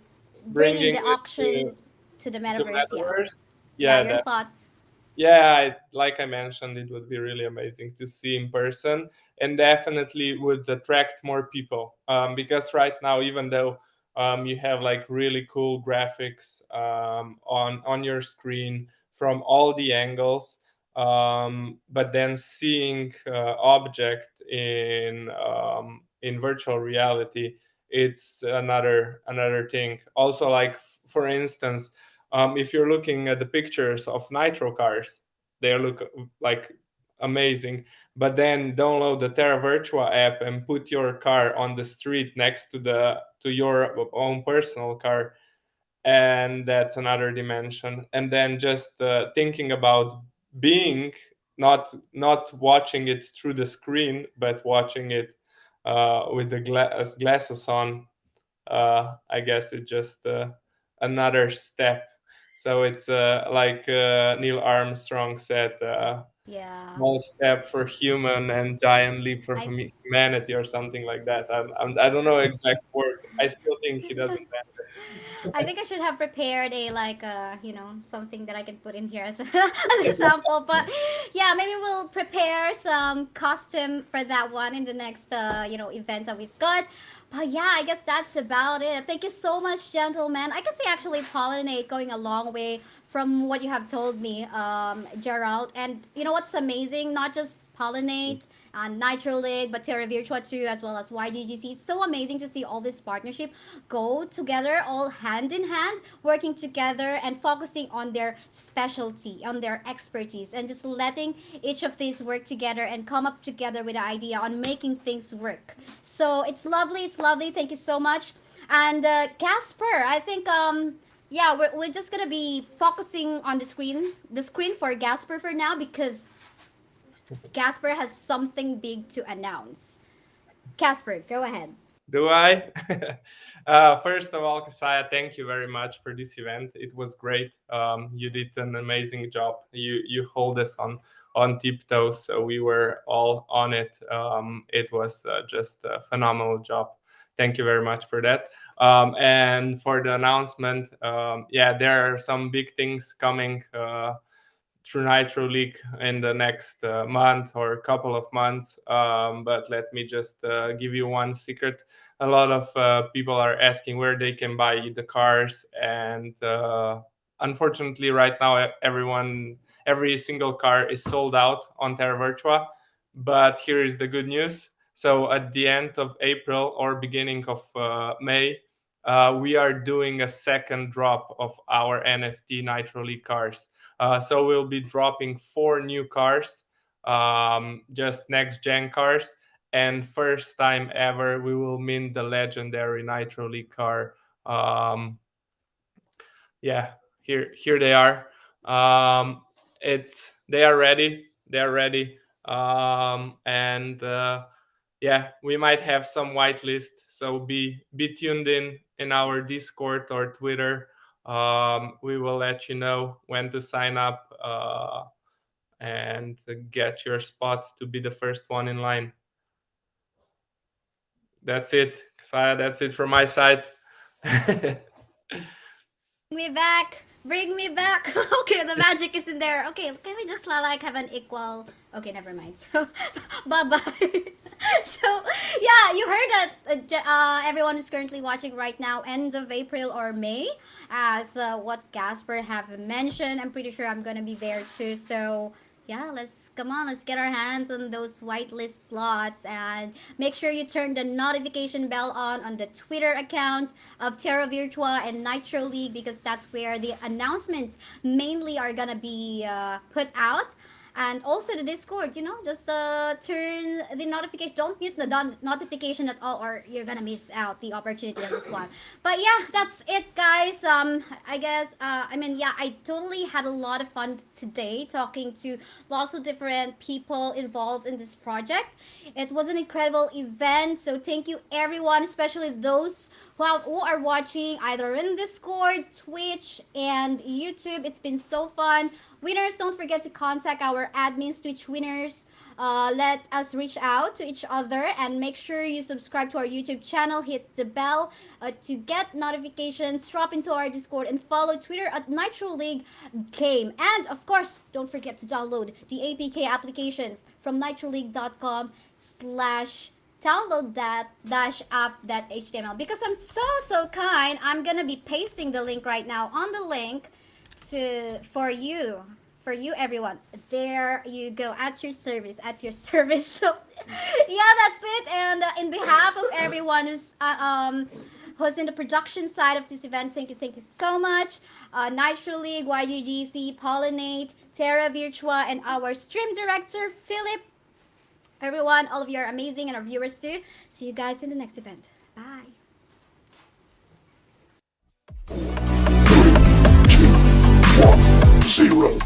bringing Bringing the it auction to the to metaverse. Yeah, Metaverse. yeah, Yeah, your that thoughts. like I mentioned, it would be really amazing to see in person, and definitely would attract more people. Because right now, even though you have like really cool graphics on your screen from all the angles, but then seeing object in virtual reality, it's another thing. Also, like for instance, if you're looking at the pictures of nitro cars, they look like amazing. But then download the Terra Virtua app and put your car on the street next to your own personal car, and that's another dimension. And then just thinking about being not watching it through the screen, but watching it with the glasses on. I guess it's just another step. So it's like Neil Armstrong said, Yeah. small step for human and giant leap for I humanity, or something like that. I don't know exact words. I still think he doesn't. I think I should have prepared a like something that I can put in here as, as an example. But yeah, maybe we'll prepare some costume for that one in the next events that we've got. But yeah, I guess that's about it. Thank you so much, gentlemen. I can see actually pollinate going a long way from what you have told me, Gerald. And you know what's amazing? Not just pollinate and Nitro League, but Terra Virtua too, as well as YGGC. It's so amazing to see all this partnership go together, all hand in hand, working together and focusing on their specialty, on their expertise, and just letting each of these work together and come up together with an idea on making things work. So it's lovely. It's lovely. Thank you so much. And Casper, I think yeah, we're just gonna be focusing on the screen for Gasper for now because Casper has something big to announce. Casper, go ahead. Do I? First of all, Kasaya, thank you very much for this event. It was great. You did an amazing job. You hold us on tiptoes, so we were all on it. It was just a phenomenal job. Thank you very much for that. And for the announcement, yeah, there are some big things coming through Nitro League in the next month or a couple of months. But let me just give you one secret. A lot of people are asking where they can buy the cars, and unfortunately, right now, every single car is sold out on Terra Virtua. But here is the good news. So at the end of April or beginning of May, we are doing a second drop of our NFT Nitro League cars. So we'll be dropping 4 new cars, just next gen cars, and first time ever we will mint the legendary Nitro League car. Yeah, here they are. They are ready. They are ready, and yeah, we might have some whitelist. So be tuned in our Discord or Twitter. We will let you know when to sign up and get your spot to be the first one in line. That's it, Saya. That's it from my side. Me back. Bring me back. Okay, the magic is in there. Okay, can we just like have an equal? Okay, never mind. So, bye bye. So, yeah, you heard that everyone is currently watching right now, end of April or May, as what Gasper have mentioned. I'm pretty sure I'm gonna be there too. So, yeah, let's get our hands on those whitelist slots and make sure you turn the notification bell on the Twitter account of Terra Virtua and Nitro League, because that's where the announcements mainly are gonna be put out. And also the Discord, just turn the notification. Don't mute the notification at all, or you're gonna miss out the opportunity of this one. But yeah, that's it, guys. I guess, I totally had a lot of fun today talking to lots of different people involved in this project. It was an incredible event. So thank you, everyone, especially those who are watching either in Discord, Twitch, and YouTube. It's been so fun. Winners, don't forget to contact our admins, Twitch winners. Let us reach out to each other, and make sure you subscribe to our YouTube channel, hit the bell to get notifications, drop into our Discord, and follow Twitter at Nitro League Game. And of course, don't forget to download the APK application from nitroleague.com/download that -app.html. Because I'm so kind, I'm gonna be pasting the link right now on the link for you everyone. There you go, at your service. So yeah, that's it. And in behalf of everyone who's in the production side of this event, thank you so much. Nitro League, YGGSEA, Pollinate, Terra Virtua, and our stream director Philip. Everyone, all of you are amazing, and our viewers too. See you guys in the next event. Bye. 3, 2, 1, 0.